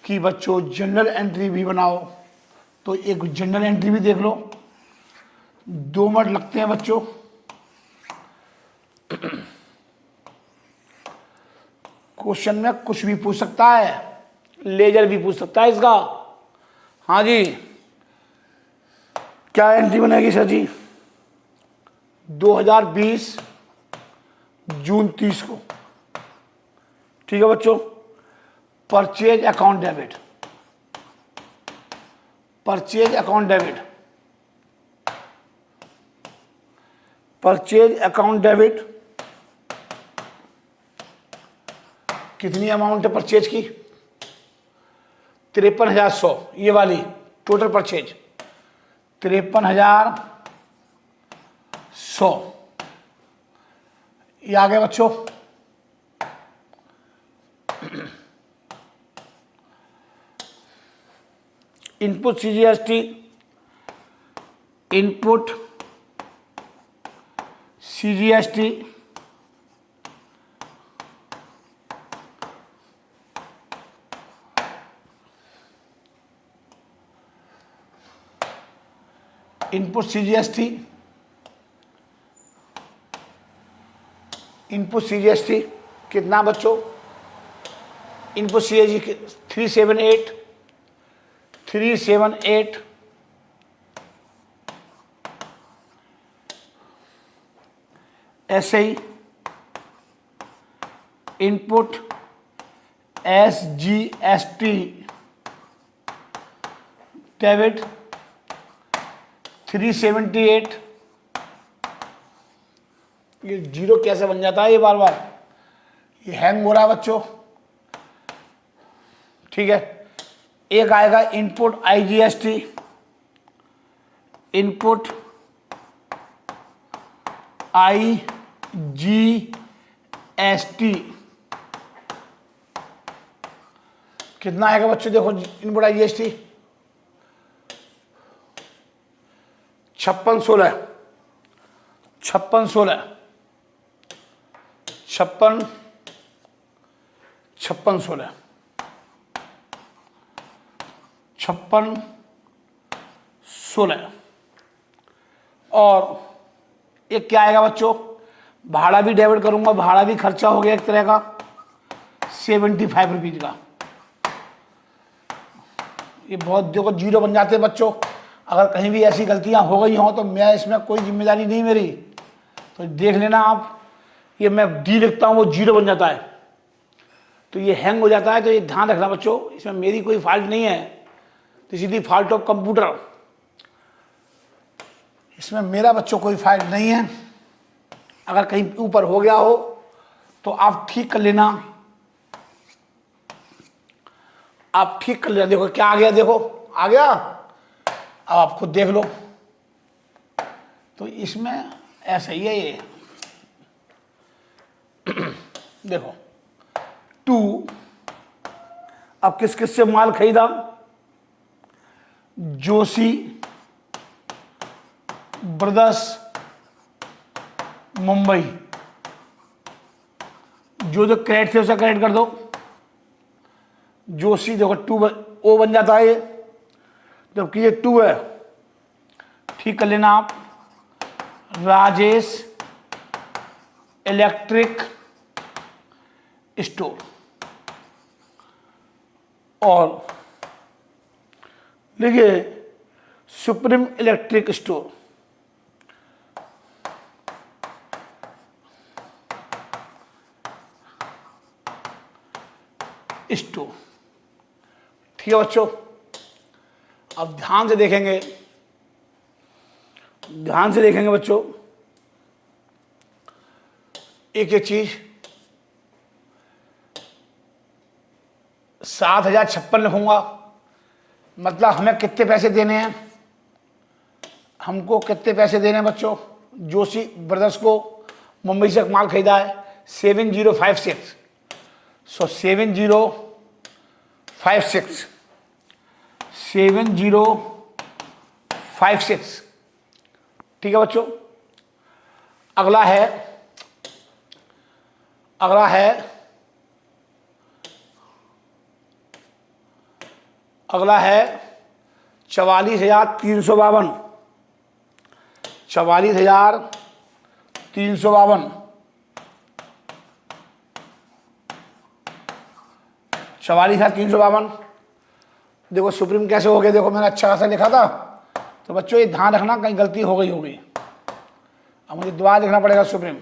Speaker 1: कि बच्चों जनरल एंट्री भी बनाओ, तो एक जनरल एंट्री भी देख लो। 2 मिनट लगते हैं बच्चों। क्वेश्चन में कुछ भी पूछ सकता है, लेजर भी पूछ सकता है इसका। हाँ जी, क्या एंट्री बनेगी सर जी, 2020 जून 30 को। ठीक है बच्चों, purchase account debit, purchase account debit, purchase account debit कितनी अमाउंट है परचेज की, 53,100, ये वाली टोटल परचेज 53,100। ये आ गया बच्चों। Input CGST, input CGST input CGST, input CGST कितना बच्चों, इनपुट CGST 378 ऐसे ही इनपुट SGST डेबिट 378। ये जीरो कैसे बन जाता है, ये बार बार ये हैंग हो रहा है बच्चों। ठीक है, एक आएगा इनपुट IGST, इनपुट IGST कितना आएगा बच्चों, देखो इनपुट IGST 5616 5616 56 5616 5616 और एक क्या आएगा बच्चों, भाड़ा भी डेबिट करूंगा, भाड़ा भी खर्चा हो गया एक तरह का 75 रुपीज का। ये बहुत देखो जीरो बन जाते हैं बच्चों। अगर कहीं भी ऐसी गलतियां हो गई हों तो मैं इसमें कोई जिम्मेदारी नहीं मेरी, तो देख लेना आप। ये मैं डी लिखता हूँ वो जीरो बन जाता है, तो ये हैंग हो जाता है, तो ये ध्यान रखना बच्चों, इसमें मेरी कोई फॉल्ट नहीं है, तो सीधी फॉल्ट ऑफ कंप्यूटर, इसमें मेरा बच्चों कोई फॉल्ट नहीं है। अगर कहीं ऊपर हो गया हो तो आप ठीक कर लेना, आप ठीक कर लेना। देखो क्या आ गया, देखो आ गया, अब आप खुद देख लो। तो इसमें ऐसा ही है ये देखो 2, अब किस किस से माल खरीदा, जोशी ब्रदर्स मुंबई, जो क्रेडिट थे उसे क्रेडिट कर दो। जोशी देखो 2 ओ बन जाता है ये, जबकि ये 2 है, ठीक कर लेना आप। राजेश इलेक्ट्रिक स्टोर, और देखिए सुप्रीम इलेक्ट्रिक स्टोर, स्टोर, ठीक है बच्चों। अब ध्यान से देखेंगे, ध्यान से देखेंगे बच्चों, एक एक चीज। 7056 लिखूंगा, मतलब हमें कितने पैसे देने हैं, हमको कितने पैसे देने हैं बच्चों। जोशी ब्रदर्स को मुंबई से माल खरीदा है 7056, सो 7056, ठीक है बच्चों। अगला है, अगला है, अगला है 44,352, 44,352, 44,352। देखो सुप्रीम कैसे हो गया, देखो मैंने अच्छा खासा लिखा था, तो बच्चों ये ध्यान रखना कहीं गलती हो गई होगी। अब मुझे दोबारा लिखना पड़ेगा सुप्रीम।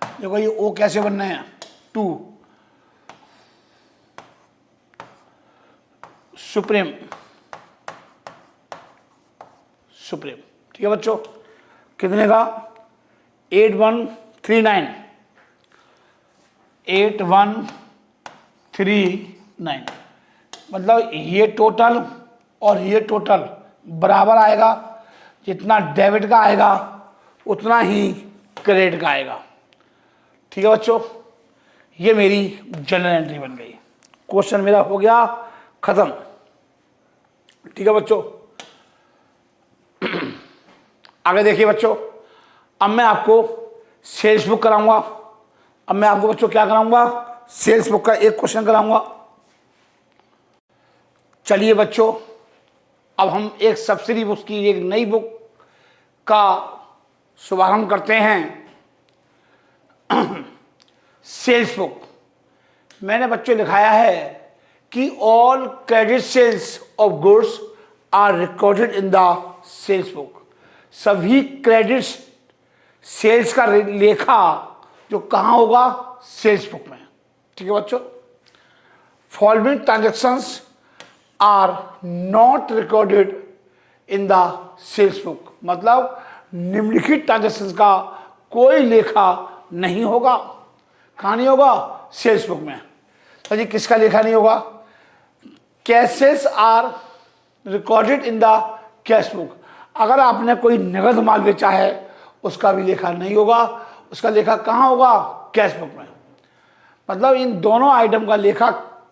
Speaker 1: देखो ये ओ कैसे बनना है, 2 सुप्रीम, सुप्रीम, ठीक है बच्चों। कितने का, 8139, 8139, मतलब ये टोटल और ये टोटल बराबर आएगा, जितना डेबिट का आएगा उतना ही क्रेडिट का आएगा, ठीक है बच्चों। ये मेरी जनरल एंट्री बन गई, क्वेश्चन मेरा हो गया खत्म, ठीक है बच्चों। आगे देखिए बच्चों, अब मैं आपको सेल्स बुक कराऊंगा। अब मैं आपको बच्चों क्या कराऊंगा, सेल्स बुक का एक क्वेश्चन कराऊंगा। चलिए बच्चों, अब हम एक सब्सिडी बुक की, एक नई बुक का शुभारंभ करते हैं। सेल्स बुक मैंने बच्चों लिखाया है कि all credit sales of goods are recorded in the sales book. सभी क्रेडिट सेल्स का लेखा जो कहाँ होगा, सेल्स बुक में, ठीक है बच्चों। Following transactions are not recorded in the sales book, मतलब निम्नलिखित ट्रांजैक्शंस का कोई लेखा नहीं होगा। कहाँ नहीं होगा, सेल्स बुक में। तो जी किसका लेखा नहीं होगा, cash sales are recorded in the cash book. अगर आपने कोई नगद माल बेचा है उसका भी लेखा नहीं होगा, उसका लेखा कहाँ होगा, कैश बुक में। मतलब इन दोनों आइटम का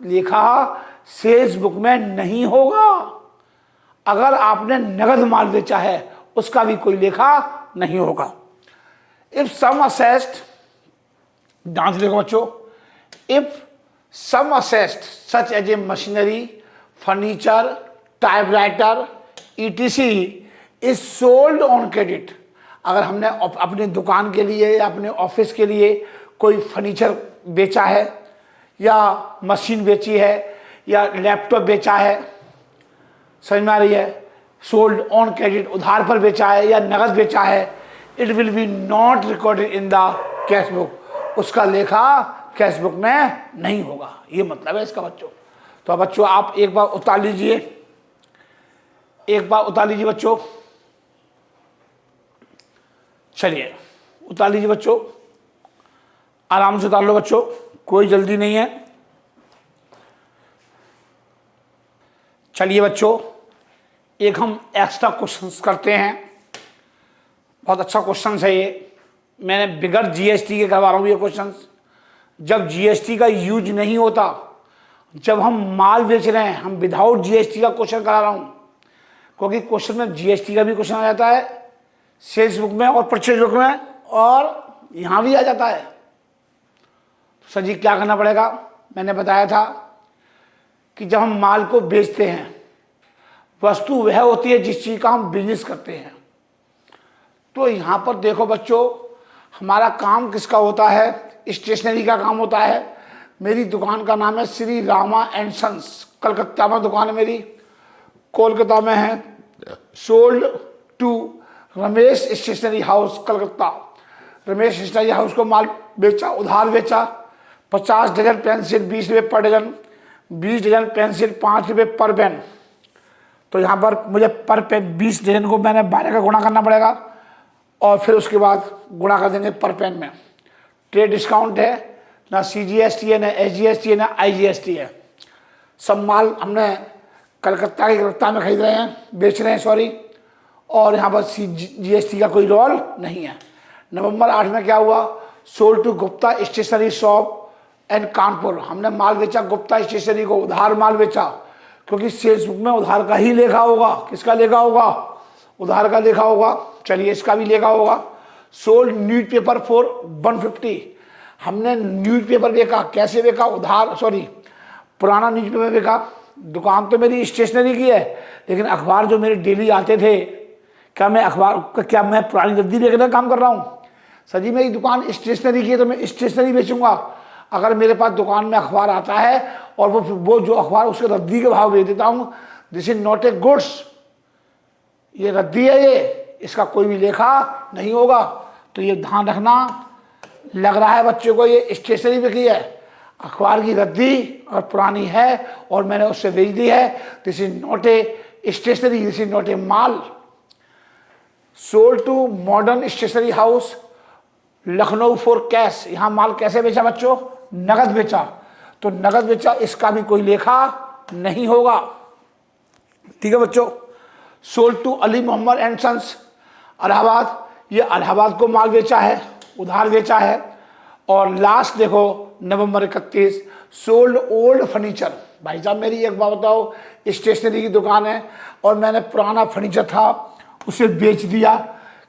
Speaker 1: लेखा सेल्स बुक में नहीं होगा। अगर आपने नगद माल बेचा है उसका भी कोई लेखा नहीं होगा। इफ सम असेस्ड, ध्यान से देखो बच्चों, if some assets such as a machinery, furniture, typewriter, etc is sold on credit. अगर हमने अपनी दुकान के लिए या अपने ऑफिस के लिए कोई फर्नीचर बेचा है या मशीन बेची है या लैपटॉप बेचा है, समझ में आ रही है, सोल्ड ऑन क्रेडिट, उधार पर बेचा है या नगद बेचा है, it will be not recorded in the cash book, उसका लेखा कैश बुक में नहीं होगा। ये मतलब है इसका बच्चों। तो बच्चों आप एक बार उतार लीजिए, एक बार उतार लीजिए बच्चों, चलिए उतार लीजिए बच्चों, आराम से उतार लो बच्चों, कोई जल्दी नहीं है। चलिए बच्चों एक हम एक्स्ट्रा क्वेश्चंस करते हैं, बहुत अच्छा क्वेश्चन है ये, मैंने बिगर जीएसटी के करवा रहा हूँ ये क्वेश्चंस। जब जीएसटी का यूज नहीं होता, जब हम माल बेच रहे हैं, हम विदाउट जीएसटी का क्वेश्चन करा रहा हूँ, क्योंकि क्वेश्चन में जीएसटी का भी क्वेश्चन आ जाता है सेल्स बुक में और परचेज बुक में, और यहाँ भी आ जाता है। तो सर जी क्या करना पड़ेगा, मैंने बताया था कि जब हम माल को बेचते हैं, वस्तु वह होती है जिस चीज़ का हम बिजनेस करते हैं। तो यहाँ पर देखो बच्चों, हमारा काम किसका होता है, स्टेशनरी का काम होता है। मेरी दुकान का नाम है श्री रामा एंड सन्स, कलकत्ता में दुकान है मेरी, कोलकाता में है, sold to Ramesh stationery house Calcutta. Ramesh stationery house को माल बेचा, उधार बेचा, 50 डजन पेंसिल 20 रुपये पर डजन, 20 डजन पेंसिल 5 रुपये पर पेन। तो यहाँ पर मुझे पर पेन 20 डजन को मैंने 12 का गुणा करना पड़ेगा और फिर उसके बाद गुणा कर देंगे पर पेन में। ट्रेड डिस्काउंट है, ना CGST है, ना SGST है, ना IGST है। सब माल हमने कलकत्ता के कलकत्ता में खरीद रहे हैं, बेच रहे हैं सॉरी, और यहाँ पर GST का कोई रोल नहीं है। नवंबर 8 में क्या हुआ, sold to Gupta stationery shop and Kanpur, हमने माल बेचा गुप्ता स्टेशनरी को, उधार माल बेचा, क्योंकि सेल्स बुक में उधार का ही लेखा होगा। किसका लेखा होगा, उधार का लेखा होगा। चलिए इसका भी लेखा होगा। सोल्ड न्यूज़पेपर फॉर 150, हमने न्यूज़पेपर बेचा, कैसे बेचा, उधार सॉरी पुराना न्यूज़पेपर बेचा। दुकान तो मेरी स्टेशनरी की है, लेकिन अखबार जो मेरे डेली आते थे, क्या मैं अखबार का, क्या मैं पुरानी रद्दी बेचने का काम कर रहा हूँ? सर जी मेरी दुकान स्टेशनरी की है तो मैं स्टेशनरी बेचूंगा। अगर मेरे पास दुकान में अखबार आता है और वो जो अखबार उसके रद्दी के भाव बेच देता हूँ, this is not A goods, ये रद्दी है, ये इसका कोई भी लेखा नहीं होगा। तो ये ध्यान रखना, लग रहा है बच्चों को ये स्टेशनरी बिकी है, अखबार की रद्दी और पुरानी है और मैंने उससे बेच दी है, this is not a stationery, this is not a माल। Sold to modern stationery house Lucknow for cash, यहाँ माल कैसे बेचा बच्चों, नगद बेचा। तो नगद बेचा, इसका भी कोई लेखा नहीं होगा। ठीक है बच्चों। Sold to Ali Mohammad and sons Allahabad, ये इलाहाबाद को माल बेचा है, उधार बेचा है। और लास्ट देखो नवंबर 31, सोल्ड ओल्ड फर्नीचर। भाई साहब मेरी एक बात बताओ, स्टेशनरी की दुकान है और मैंने पुराना फर्नीचर था उसे बेच दिया,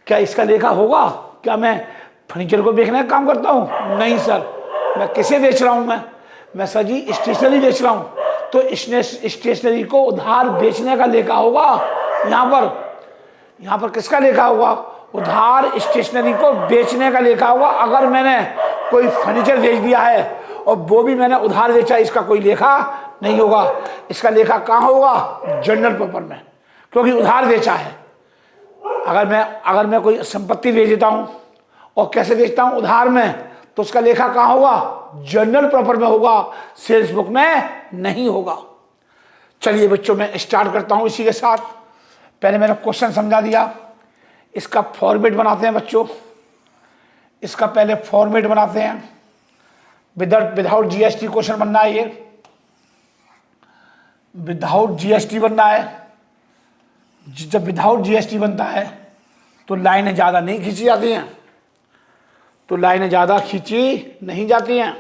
Speaker 1: क्या इसका लेखा होगा? क्या मैं फर्नीचर को बेचने का काम करता हूँ? नहीं सर। मैं किसे बेच रहा हूँ? मैं सर जी स्टेशनरी बेच रहा हूँ। तो स्टेशनरी को उधार बेचने का लेखा होगा। यहाँ पर किसका लेखा होगा? उधार स्टेशनरी को बेचने का लेखा होगा। अगर मैंने कोई फर्नीचर बेच दिया है और वो भी मैंने उधार बेचा, इसका कोई लेखा नहीं होगा। इसका लेखा कहाँ होगा? जनरल पेपर में, क्योंकि उधार बेचा है। अगर मैं कोई संपत्ति बेच देता हूँ और कैसे बेचता हूँ? उधार में, तो उसका लेखा कहाँ होगा? जनरल पेपर में होगा, सेल्स बुक में नहीं होगा। चलिए बच्चों मैं स्टार्ट करता हूँ इसी के साथ। पहले मैंने क्वेश्चन समझा दिया, इसका फॉर्मेट बनाते हैं बच्चों। इसका पहले फॉर्मेट बनाते हैं। विदाउट जीएसटी क्वेश्चन बनना है, ये विदाउट जीएसटी बनना है। जब विदाउट जीएसटी बनता है तो लाइनें ज़्यादा नहीं खींची जाती हैं, तो लाइनें ज़्यादा खींची नहीं जाती हैं।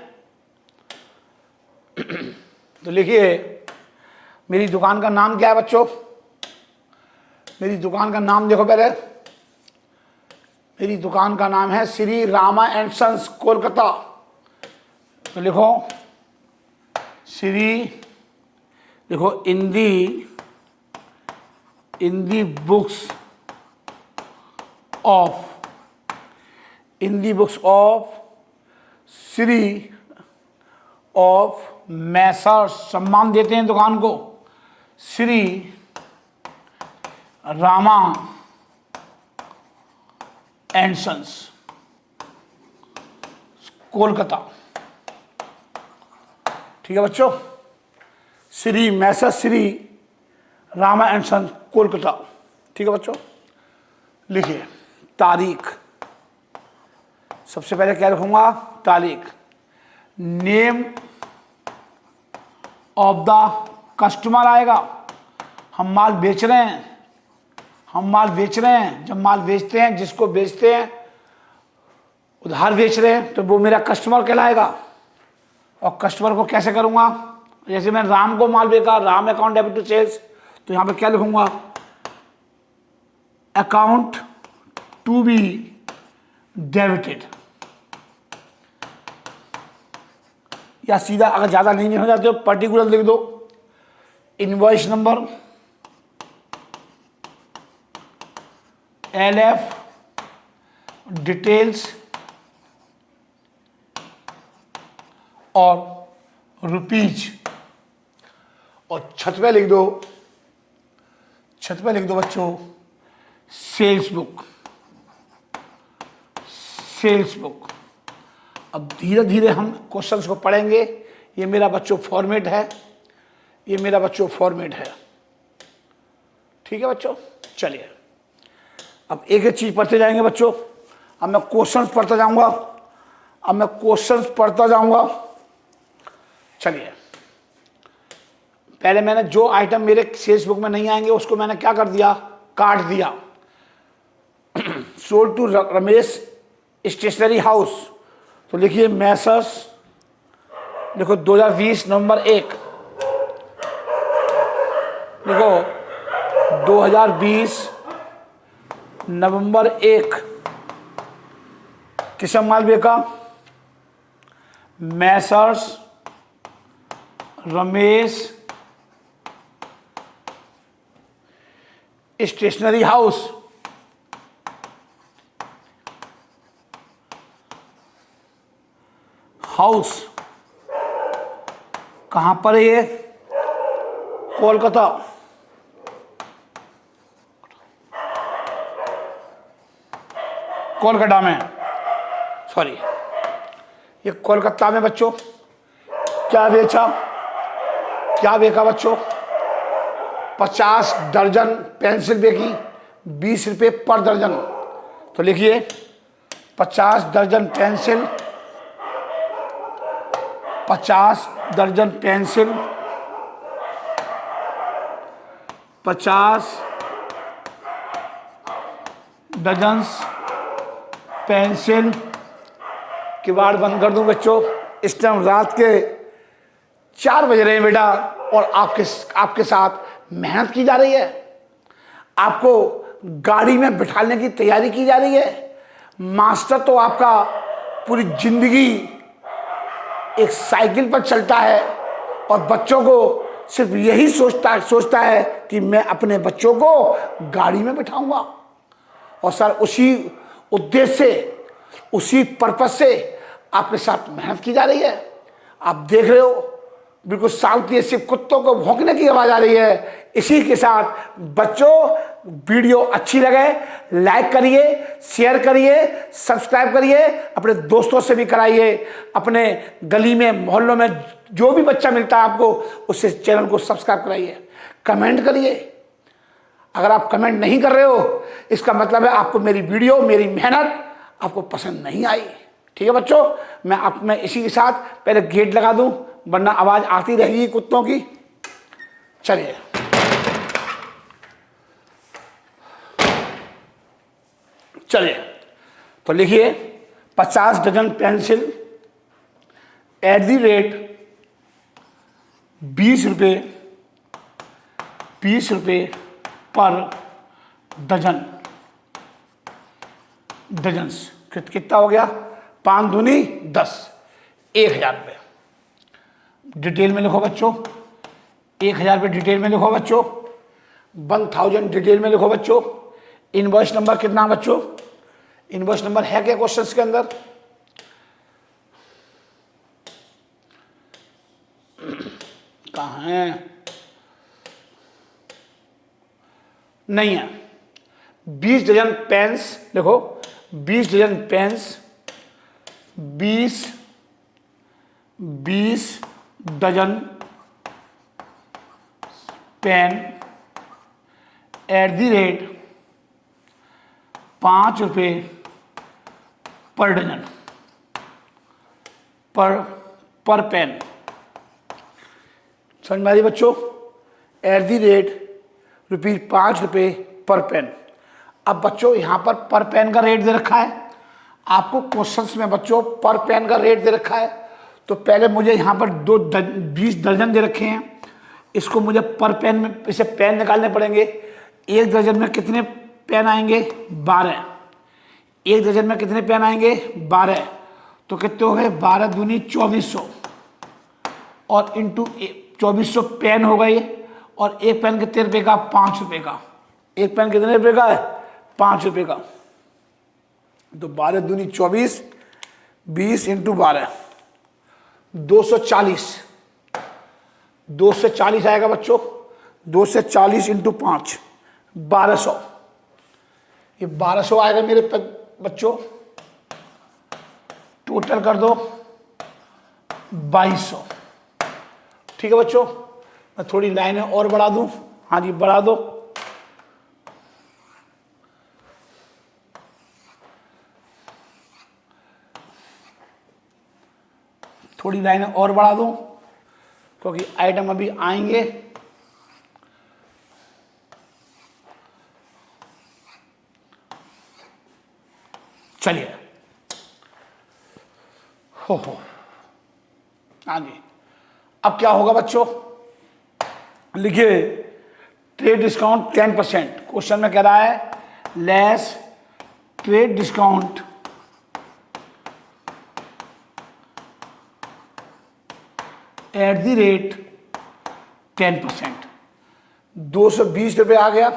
Speaker 1: तो लिखिए, मेरी दुकान का नाम क्या है बच्चों? मेरी दुकान का नाम देखो पहले, मेरी दुकान का नाम है श्री रामा एंड सन्स कोलकाता। तो लिखो श्री, लिखो in the books of in the books of Shri of Messrs, सम्मान देते हैं दुकान को, श्री रामा एंड सन्स, कोलकाता। ठीक है बच्चों, Shri Messrs Shri Rama and sons, Kolkata. ठीक है बच्चों, लिखिए तारीख। सबसे पहले क्या लिखूंगा? तारीख। नेम ऑफ द कस्टमर आएगा। हम माल बेच रहे हैं, हम माल बेच रहे हैं। जब माल बेचते हैं, जिसको बेचते हैं उधार बेच रहे हैं, तो वो मेरा कस्टमर कहलाएगा। और कस्टमर को कैसे करूंगा? जैसे मैं राम को माल बेचा, Ram account debit to sales, तो यहां पे क्या लिखूंगा? Account to be debited. या सीधा, अगर ज्यादा नहीं लिखना चाहते हो, पर्टिकुलर लिख दो। इनवॉइस नंबर LF, डिटेल्स और रुपीज, और छत पे लिख दो, छत पे लिख दो बच्चों सेल्स बुक, सेल्स बुक। अब धीरे धीरे हम क्वेश्चंस को पढ़ेंगे। ये मेरा बच्चों फॉर्मेट है, ये मेरा बच्चों फॉर्मेट है। ठीक है बच्चों, चलिए अब एक एक चीज पढ़ते जाएंगे बच्चों। अब मैं क्वेश्चंस पढ़ता जाऊंगा, अब मैं क्वेश्चंस पढ़ता जाऊंगा। चलिए, पहले मैंने जो आइटम मेरे सेल्स बुक में नहीं आएंगे उसको मैंने क्या कर दिया? काट दिया। Sold to Ramesh stationery house, तो लिखिए मैसर्स, देखो 2020 नवंबर 1, देखो 2020 नवंबर 1 किसका माल बेचा? Messrs Ramesh stationery house. House कहां पर है? ये कोलकाता। कोलकाता में, सॉरी, ये कोलकाता में बच्चों क्या बेचा? क्या बेचा बच्चों? 50 दर्जन पेंसिल बेची, 20 रुपये पर दर्जन। तो लिखिए 50 दर्जन पेंसिल, 50 दर्जन पेंसिल, 50 डजन पेंसिल। किवाड़ बंद कर दूं बच्चों, इस टाइम रात के 4 बज रहे हैं बेटा, और आपके साथ मेहनत की जा रही है। आपको गाड़ी में बिठाने की तैयारी की जा रही है। मास्टर तो आपका पूरी जिंदगी एक साइकिल पर चलता है, और बच्चों को सिर्फ यही सोचता है कि मैं अपने बच्चों को गाड़ी में बिठाऊंगा। और सर उसी उद्देश्य से, उसी पर्पस से आपके साथ मेहनत की जा रही है। आप देख रहे हो बिल्कुल शांति से कुत्तों को भौंकने की आवाज आ रही है। इसी के साथ बच्चों, वीडियो अच्छी लगे लाइक करिए, शेयर करिए, सब्सक्राइब करिए, अपने दोस्तों से भी कराइए। अपने गली में, मोहल्लों में जो भी बच्चा मिलता है आपको, उससे चैनल को सब्सक्राइब कराइए। कमेंट करिए। अगर आप कमेंट नहीं कर रहे हो, इसका मतलब है आपको मेरी वीडियो, मेरी मेहनत आपको पसंद नहीं आई। ठीक है बच्चों, मैं इसी के साथ पहले गेट लगा दूं, वरना आवाज आती रहेगी कुत्तों की। चलिए, तो लिखिए 50 dozen pencil at the rate 20 रुपये पर डजन। डजन्स कितना हो गया? 5 दूनी 10, 1000 रुपये। डिटेल में लिखो बच्चों, 1000 रुपये डिटेल में लिखो इनवर्स नंबर है क्या क्वेश्चंस के अंदर? कहाँ है? नहीं है। 20 डजन पेन्स, देखो 20 डजन पेन्स, 20 डजन पेन @ 5 रुपये पर डजन, पर पेन। समझ में आ रही बच्चों? @ 5 रुपये पर पेन। अब बच्चों यहाँ पर पेन का रेट दे रखा है आपको क्वेश्चंस में बच्चों, पर पेन का रेट दे रखा है। तो पहले मुझे यहाँ पर 20 दर्जन दे रखे हैं, इसको मुझे पर पेन में इसे पेन निकालने पड़ेंगे। एक दर्जन में कितने पेन आएंगे? 12। एक दर्जन में कितने पेन आएंगे? 12। तो कितने हो गए? 12 दूनी 2400 और इंटू 2400 पेन हो गए। और एक पेन कितने रुपए का? 5 रुपए का। एक पेन कितने रुपए का है? 5 रुपए का। तो 12 दूनी 24, 20 इंटू 12, 240। 240 आएगा बच्चों। 240 इंटू 5, 1200। ये 1200 आएगा मेरे बच्चों। टोटल कर दो 2200। ठीक है बच्चों, मैं थोड़ी लाइनें और बढ़ा दूं। हाँ जी, बढ़ा दो। थोड़ी लाइनें और बढ़ा दूं क्योंकि आइटम अभी आएंगे। चलिए, हो हाँ जी। अब क्या होगा बच्चों? लिखिए, ट्रेड डिस्काउंट 10%। क्वेश्चन में कह रहा है लेस ट्रेड डिस्काउंट @ 10%। 220 रुपये आ गया।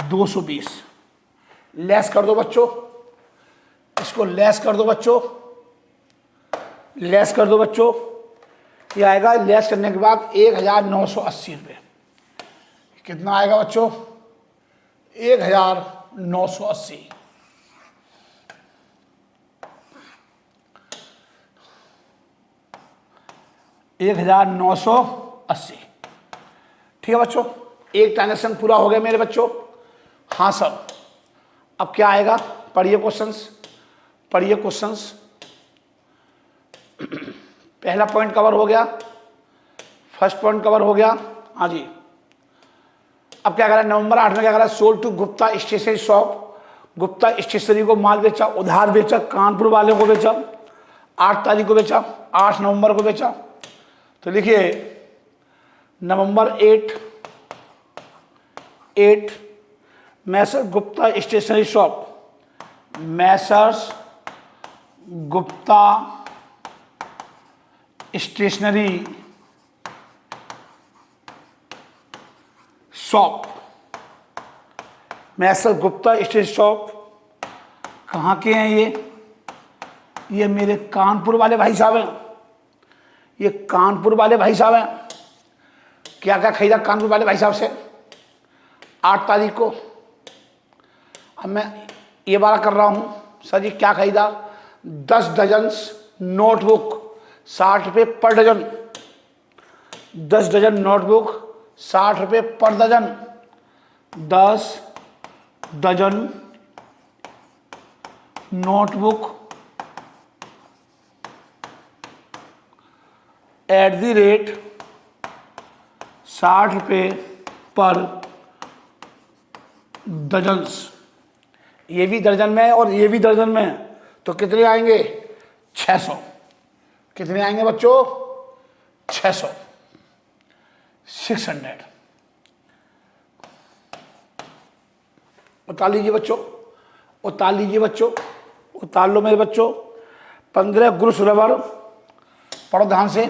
Speaker 1: 220 लेस कर दो बच्चों, इसको लेस कर दो बच्चों, लेस कर दो बच्चों। ये आएगा लेस करने के बाद 1980 रुपये। कितना आएगा बच्चों? 1980। $1980। ठीक है बच्चों, एक ट्रांजेक्शन पूरा हो गया मेरे बच्चों। हाँ सर, अब क्या आएगा? पढ़िए क्वेश्चंस, पढ़िए क्वेश्चंस। पहला पॉइंट कवर हो गया, फर्स्ट पॉइंट कवर हो गया। हाँ जी, अब क्या करा? नवंबर 8 में क्या करा? Sold to Gupta stationery shop. Gupta stationery को माल बेचा, उधार बेचा, कानपुर वाले को बेचा। 8 तारीख को बेचा, 8 नवंबर को बेचा। तो लिखिए नवंबर 8 Messrs Gupta stationery shop, Messrs Gupta stationery shop, Messrs Gupta stationery shop कहाँ के हैं? ये मेरे कानपुर वाले भाई साहब हैं। ये कानपुर वाले भाई साहब हैं। क्या क्या खरीदा कानपुर वाले भाई साहब से 8 तारीख को? अब मैं ये बात कर रहा हूँ, सर जी क्या खरीदा? 10 डजन नोटबुक, 60 रुपये पर डजन। 10 डजन नोटबुक, 60 रुपये पर डजन। 10 डजन नोटबुक @ 60 रुपये पर डजन्स। ये भी दर्जन में है और ये भी दर्जन में है, तो कितने आएंगे? 600। कितने आएंगे बच्चों? 600, 600। उतार लीजिए बच्चों, उतार लीजिए बच्चों, उतार लो मेरे बच्चों। 15 ग्रुस रबर, पढ़ो ध्यान से।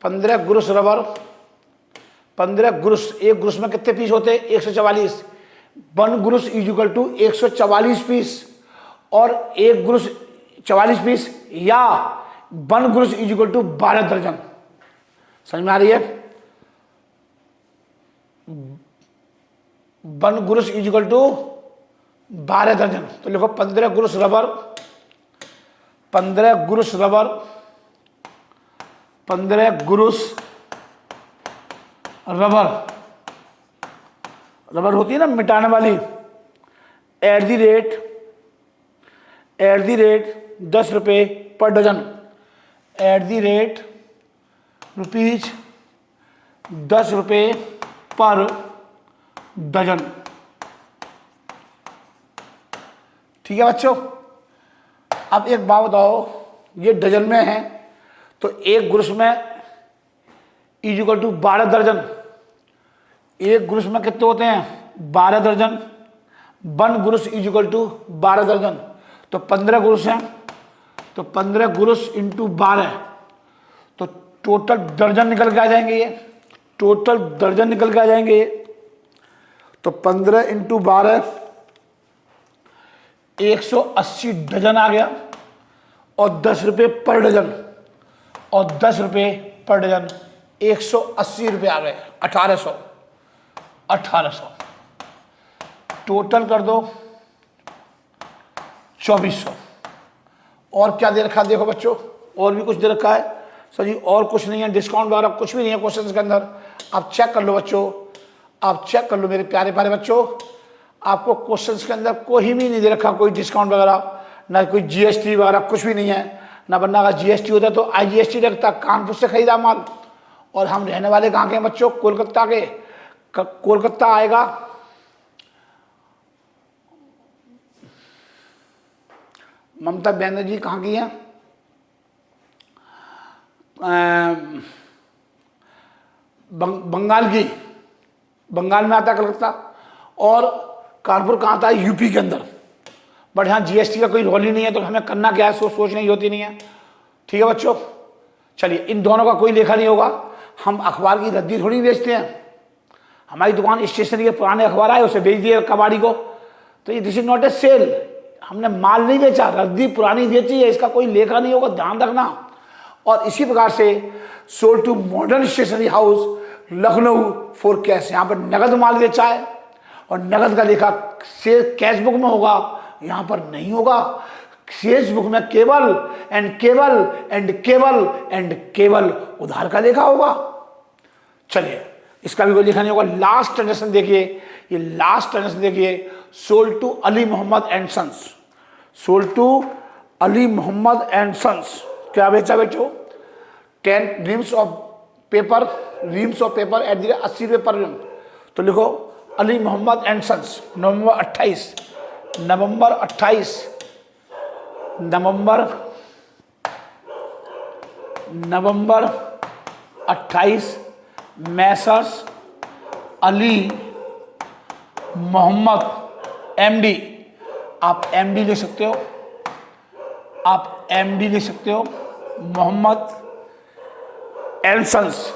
Speaker 1: 15 ग्रुस रबर, 15 ग्रुस। एक ग्रुस में कितने पीस होते हैं? 144। 1 gross is equal to 144 piece और 1 गुरुस 44 पीस या 1 गुरुस इज इक्वल टू 12 दर्जन। समझ में आ रही है? 1 गुरुस इज इक्वल टू 12 दर्जन। तो लिखो 15 guru's rubber, 15 guru's rubber, 15 guru's rubber, rubber होती है ना मिटाने वाली, एट दी रेट 10 रुपये per dozen, at the rate rupees 10 रुपये पर डजन। ठीक है बच्चों? अब एक बात बताओ, ये डजन में है तो 1 गुरुस में इज इक्वल टू 12 दर्जन। 1 गुरुस में कितने होते हैं? 12 दर्जन। 1 गुरुस इज इक्वल टू 12 दर्जन, तो 15 गुरुस हैं, तो 15 गुरुस इंटू 12, तो टोटल दर्जन निकल के आ जाएंगे ये, टोटल दर्जन निकल के आ जाएंगे ये। तो 15 इंटू 12 180 डजन आ गया और 10 रुपये पर डजन, और 10 रुपये पर डजन 180 रुपये आ गए, 1800 टोटल कर दो 2400। और क्या दे रखा है देखो बच्चों, और भी कुछ दे रखा है सर जी? और कुछ नहीं है, डिस्काउंट वगैरह कुछ भी नहीं है क्वेश्चन के अंदर। आप चेक कर लो बच्चों, आप चेक कर लो मेरे प्यारे प्यारे बच्चों, आपको क्वेश्चंस के अंदर कोई भी नहीं दे रखा, कोई डिस्काउंट वगैरह, ना कोई जीएसटी वगैरह कुछ भी नहीं है। ना बनना का जीएसटी होता तो आईजीएसटी लगता, कानपुर से खरीदा माल, और हम रहने वाले कहाँ के हैं बच्चों? कोलकाता के। कोलकाता आएगा ममता बनर्जी कहाँ की है? बंगाल की, बंगाल में आता है कलकत्ता, और कानपुर कहाँ आता है? यूपी के अंदर। बट यहाँ जीएसटी का कोई रोल ही नहीं है, तो हमें करना क्या है? सोचने की होती नहीं है। ठीक है बच्चों? चलिए, इन दोनों का कोई लेखा नहीं होगा। हम अखबार की रद्दी थोड़ी बेचते हैं, हमारी दुकान स्टेशनरी के पुराने अखबार आए उसे बेच दिए कबाड़ी को, तो ये this is not a sale, हमने माल नहीं बेचा, रद्दी पुरानी बेची है, इसका कोई लेखा नहीं होगा, ध्यान रखना। और इसी प्रकार से sold to modern stationery house Lucknow for cash, यहाँ पर नगद माल बेचा है और नगद का लेखा सेल कैश बुक में होगा, यहाँ पर नहीं होगा। सेल्स बुक में केवल एंड केवल एंड केवल एंड केवल उधार का लेखा होगा। चलिए, इसका भी कोई लिखा नहीं होगा। लास्ट ट्रांजेक्शन देखिए, ये लास्ट ट्रांजेक्शन देखिए, sold to Ali Mohammad and sons, sold to Ali Mohammad and sons. क्या बेचा बेचो? 10 reams of paper, reams of paper at the 80 रुपये पर रीम। तो लिखो Ali Mohammad and sons, November 28 messrs Ali Mohammad MD, आप एमडी ले सकते हो, आप एमडी ले सकते हो, मोहम्मद एंड सन्स,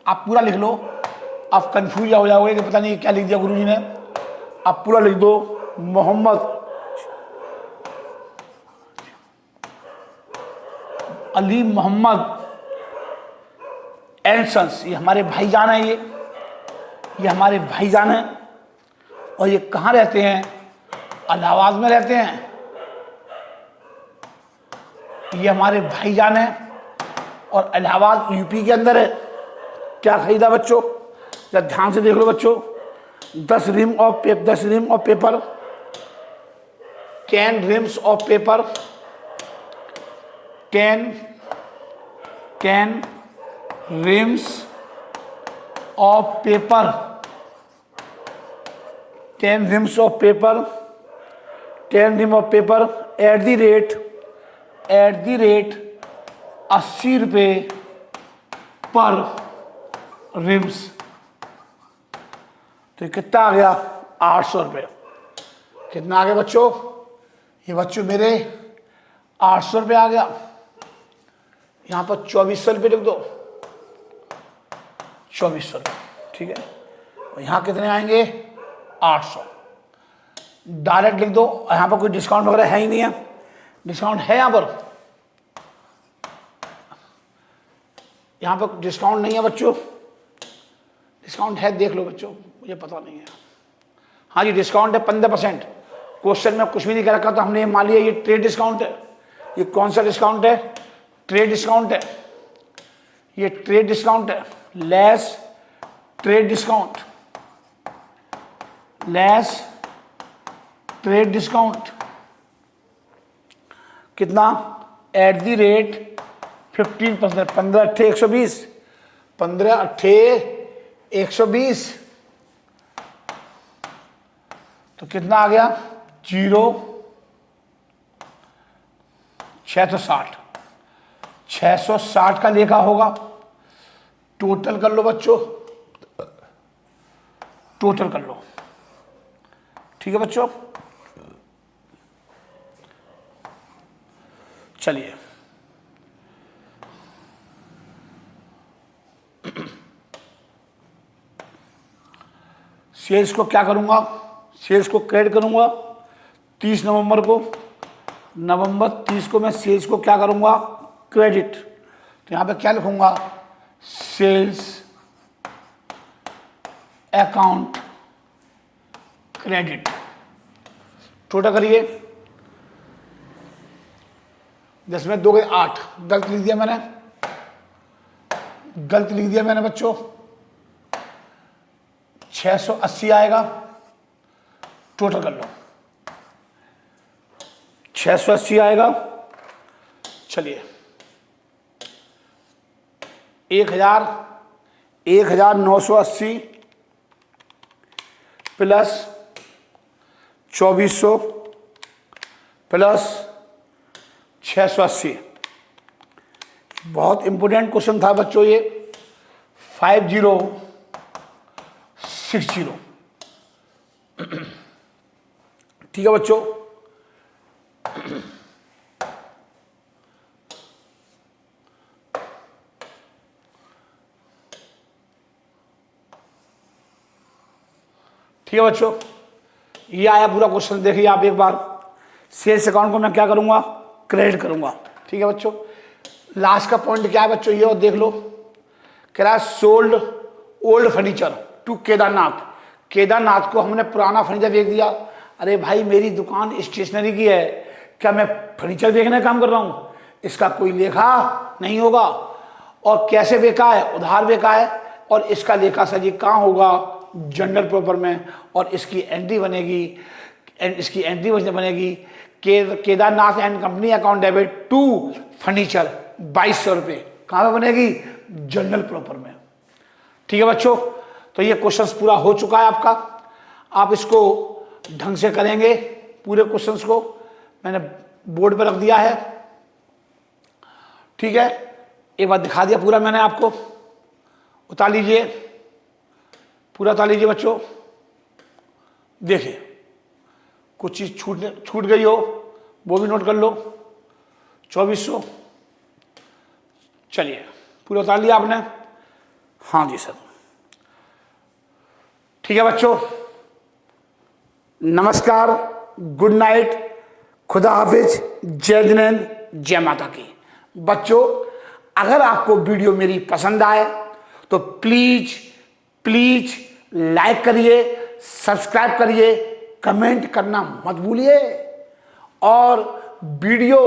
Speaker 1: आप पूरा लिख लो। आप कंफ्यूज हो जाओगे कि पता नहीं क्या लिख दिया गुरुजी ने, आप पूरा लिख दो, मोहम्मद अली मोहम्मद एंड सन्स। ये हमारे भाईजान है, ये हमारे भाईजान है, और ये कहाँ रहते हैं? इलाहाबाद में रहते हैं। ये हमारे भाईजान हैं और इलाहाबाद यूपी के अंदर है। क्या खरीदा बच्चों? जरा ध्यान से देख लो बच्चों, 10 ream of paper, 10 ream of paper, 10 reams of paper, 10 reams of paper, 10 reams of paper, 10 ream of paper at the rate 80 रुपये पर रिम्स। तो कितना आ गया? 800 रुपये। कितना आ गया बच्चों? ये बच्चों मेरे 800 रुपये आ गया। यहाँ पर 2400 रुपये लिख दो, 2400 रुपये। ठीक है, और यहाँ कितने आएंगे? 800। डायरेक्ट लिख दो, यहाँ पर कोई डिस्काउंट वगैरह है ही नहीं है। डिस्काउंट है यहाँ पर? यहाँ पर डिस्काउंट नहीं है बच्चों। डिस्काउंट है, देख लो बच्चों, मुझे पता नहीं है। हाँ जी, डिस्काउंट है 15%। क्वेश्चन में कुछ भी नहीं कह रखा, तो हमने मान लिया ये ट्रेड डिस्काउंट है। ये कौन सा डिस्काउंट है? ट्रेड डिस्काउंट है। ये ट्रेड डिस्काउंट है, less trade discount, less trade discount. कितना? At the rate 15%। 15 अट्ठे 120, 15 अट्ठे 120, तो कितना आ गया? 660। 660 का लेखा होगा। टोटल कर लो बच्चों, टोटल कर लो। ठीक है बच्चों, चलिए सेल्स को क्या करूंगा? सेल्स को क्रेडिट करूंगा 30 नवंबर को। नवंबर 30 को मैं सेल्स को क्या करूंगा? क्रेडिट। तो यहां पे क्या लिखूंगा? Sales account credit. टोटल करिए, 10 में 2 गए 8। गलत लिख दिया मैंने, गलत लिख दिया मैंने बच्चों। 680 आएगा। टोटल कर लो, 680 आएगा। चलिए 1980 प्लस 2400 प्लस 680। बहुत इंपोर्टेंट क्वेश्चन था बच्चों ये, 5060। ठीक है बच्चों, ठीक है बच्चों, ये आया पूरा क्वेश्चन। देखिए आप एक बार, सेल्स अकाउंट को मैं क्या करूंगा? क्रेडिट करूंगा। ठीक है बच्चों, लास्ट का पॉइंट क्या है बच्चों? ये और देख लो, कह रहा है sold old furniture to Kedarnath. Kedarnath को हमने पुराना फर्नीचर बेच दिया। अरे भाई, मेरी दुकान स्टेशनरी की है, क्या मैं फर्नीचर बेचने का काम कर रहा हूं? इसका कोई लेखा नहीं होगा। और कैसे बेचा है? उधार बेचा है। और इसका लेखा सजी कहाँ होगा? जनरल प्रॉपर में। और इसकी एंट्री बनेगी, इसकी एंट्री बनेगी Kedarnath and company account debit to furniture 2200 रुपये। कहाँ पे बनेगी? जनरल प्रॉपर में। ठीक है बच्चों, तो ये क्वेश्चंस पूरा हो चुका है आपका। आप इसको ढंग से करेंगे। पूरे क्वेश्चंस को मैंने बोर्ड पर रख दिया है। ठीक है, एक बार दिखा दिया पूरा मैंने आपको। उतार लीजिए, पूरा उतार लीजिए बच्चों। देखिए, कुछ चीज छूट गई हो वो भी नोट कर लो। 2400। चलिए, पूरा उतार लिया आपने? हाँ जी सर। ठीक है बच्चों, नमस्कार, गुड नाइट, खुदा हाफिज, जय जिनेंद्र, जय माता की। बच्चों, अगर आपको वीडियो मेरी पसंद आए तो प्लीज प्लीज लाइक करिए, सब्सक्राइब करिए, कमेंट करना मत भूलिए। और वीडियो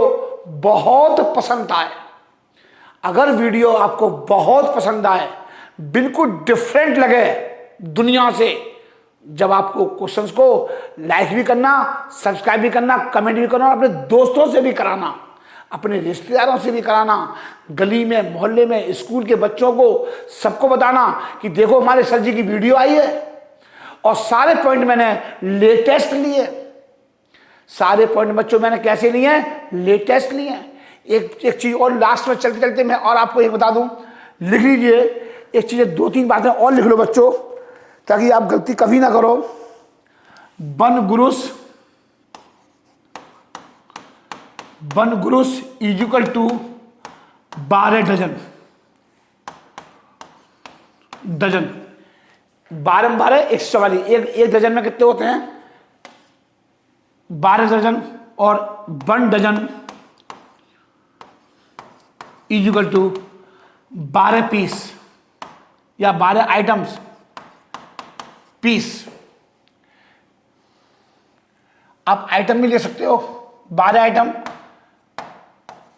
Speaker 1: बहुत पसंद आए, अगर वीडियो आपको बहुत पसंद आए, बिल्कुल डिफरेंट लगे दुनिया से, जब आपको क्वेश्चंस को लाइक भी करना, सब्सक्राइब भी करना, कमेंट भी करना, अपने दोस्तों से भी कराना, अपने रिश्तेदारों से भी कराना, गली में, मोहल्ले में, स्कूल के बच्चों को, सबको बताना कि देखो हमारे सर जी की वीडियो आई है। और सारे पॉइंट मैंने लेटेस्ट लिए। सारे पॉइंट बच्चों मैंने कैसे लिए हैं? लेटेस्ट लिए हैं। एक चीज और लास्ट में चलते चलते मैं और आपको एक बता दूं, लिख लीजिए एक चीज, 2-3 बातें और लिख लो बच्चों, ताकि आप गलती कभी ना करो। One gross equal to 12 dozen. 12 12 144, एक दर्जन में कितने होते हैं? 12 दर्जन, और 1 dozen is equal to 12 piece या 12 आइटम्स पीस। आप आइटम भी ले सकते हो, 12 आइटम,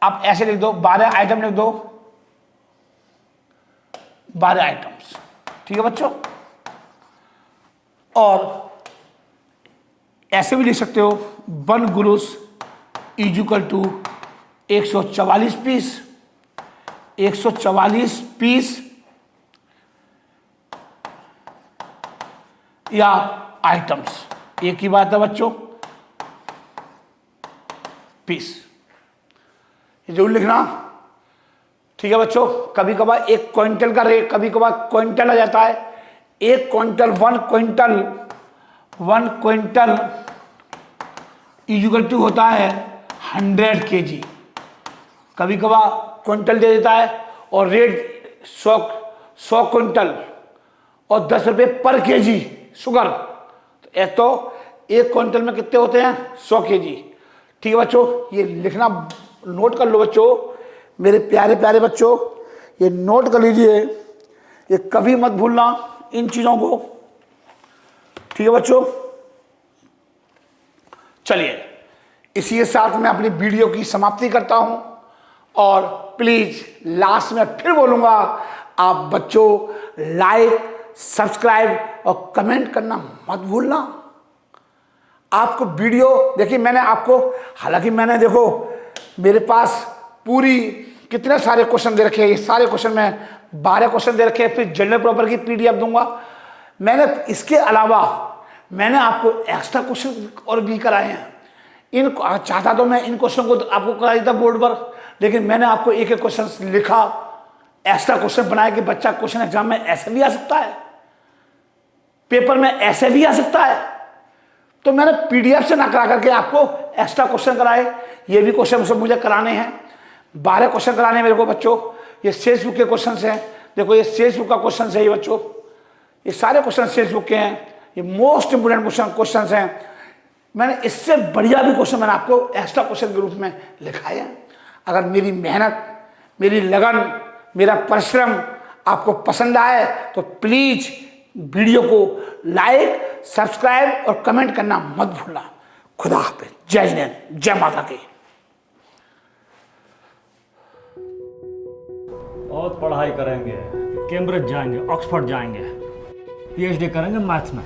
Speaker 1: आप ऐसे लिख दो, 12 आइटम लिख दो, 12 आइटम्स, ठीक है बच्चों। और ऐसे भी लिख सकते हो 1 gross is equal to 144 piece, 144 piece या आइटम्स, एक ही बात है बच्चों, पीस, ये जरूर लिखना, ठीक है बच्चों। कभी कभार एक क्विंटल का रेट, कभी कभार क्विंटल आ जाता है, एक quintal, 1 quintal is equal to होता है 100 kg। कभी कभार क्विंटल दे देता है और रेट 100 क्विंटल और 10 रुपये पर केजी शुगर, तो एक क्विंटल में कितने होते हैं? 100 kg, ठीक है बच्चों। ये लिखना नोट कर लो बच्चों, मेरे प्यारे प्यारे बच्चों, ये नोट कर लीजिए, ये कभी मत भूलना इन चीज़ों को, ठीक है बच्चों। चलिए, इसी के साथ मैं अपनी वीडियो की समाप्ति करता हूं, और प्लीज लास्ट में फिर बोलूंगा, आप बच्चों लाइक, सब्सक्राइब और कमेंट करना मत भूलना। आपको वीडियो देखिए, मैंने आपको, हालांकि मैंने देखो मेरे पास पूरी कितने सारे क्वेश्चन दे रखे हैं, ये सारे क्वेश्चन में 12 क्वेश्चन दे रखे हैं, फिर जनरल पेपर की PDF दूंगा। मैंने इसके अलावा मैंने आपको एक्स्ट्रा क्वेश्चन और भी कराए हैं। इन चाहता तो मैं इन क्वेश्चन को आपको करा देता बोर्ड पर, लेकिन मैंने आपको एक एक क्वेश्चन लिखा, एक्स्ट्रा क्वेश्चन बनाया कि बच्चा क्वेश्चन एग्जाम में ऐसे भी आ सकता है, पेपर में ऐसे भी आ सकता है। तो मैंने PDF से ना करा करके आपको एक्स्ट्रा क्वेश्चन कराए। ये भी क्वेश्चन सब मुझे कराने हैं, 12 क्वेश्चन कराने हैं मेरे को बच्चों। ये सेल्स बुक के क्वेश्चन हैं, देखो ये सेल्स बुक का क्वेश्चन है ये बच्चों, ये सारे क्वेश्चन सेल्स बुक के हैं, ये मोस्ट इंपोर्टेंट क्वेश्चन हैं। मैंने इससे बढ़िया भी क्वेश्चन मैंने आपको एक्स्ट्रा क्वेश्चन के रूप में लिखाए हैं। अगर मेरी मेहनत, मेरी लगन, मेरा परिश्रम आपको पसंद आए तो प्लीज वीडियो को लाइक, सब्सक्राइब और कमेंट करना मत भूलना। खुदा हाफिज, जय हिंद, जय माता की।
Speaker 2: बहुत पढ़ाई करेंगे, कैम्ब्रिज जाएंगे, ऑक्सफोर्ड जाएंगे, PhD करेंगे मैथ्स में।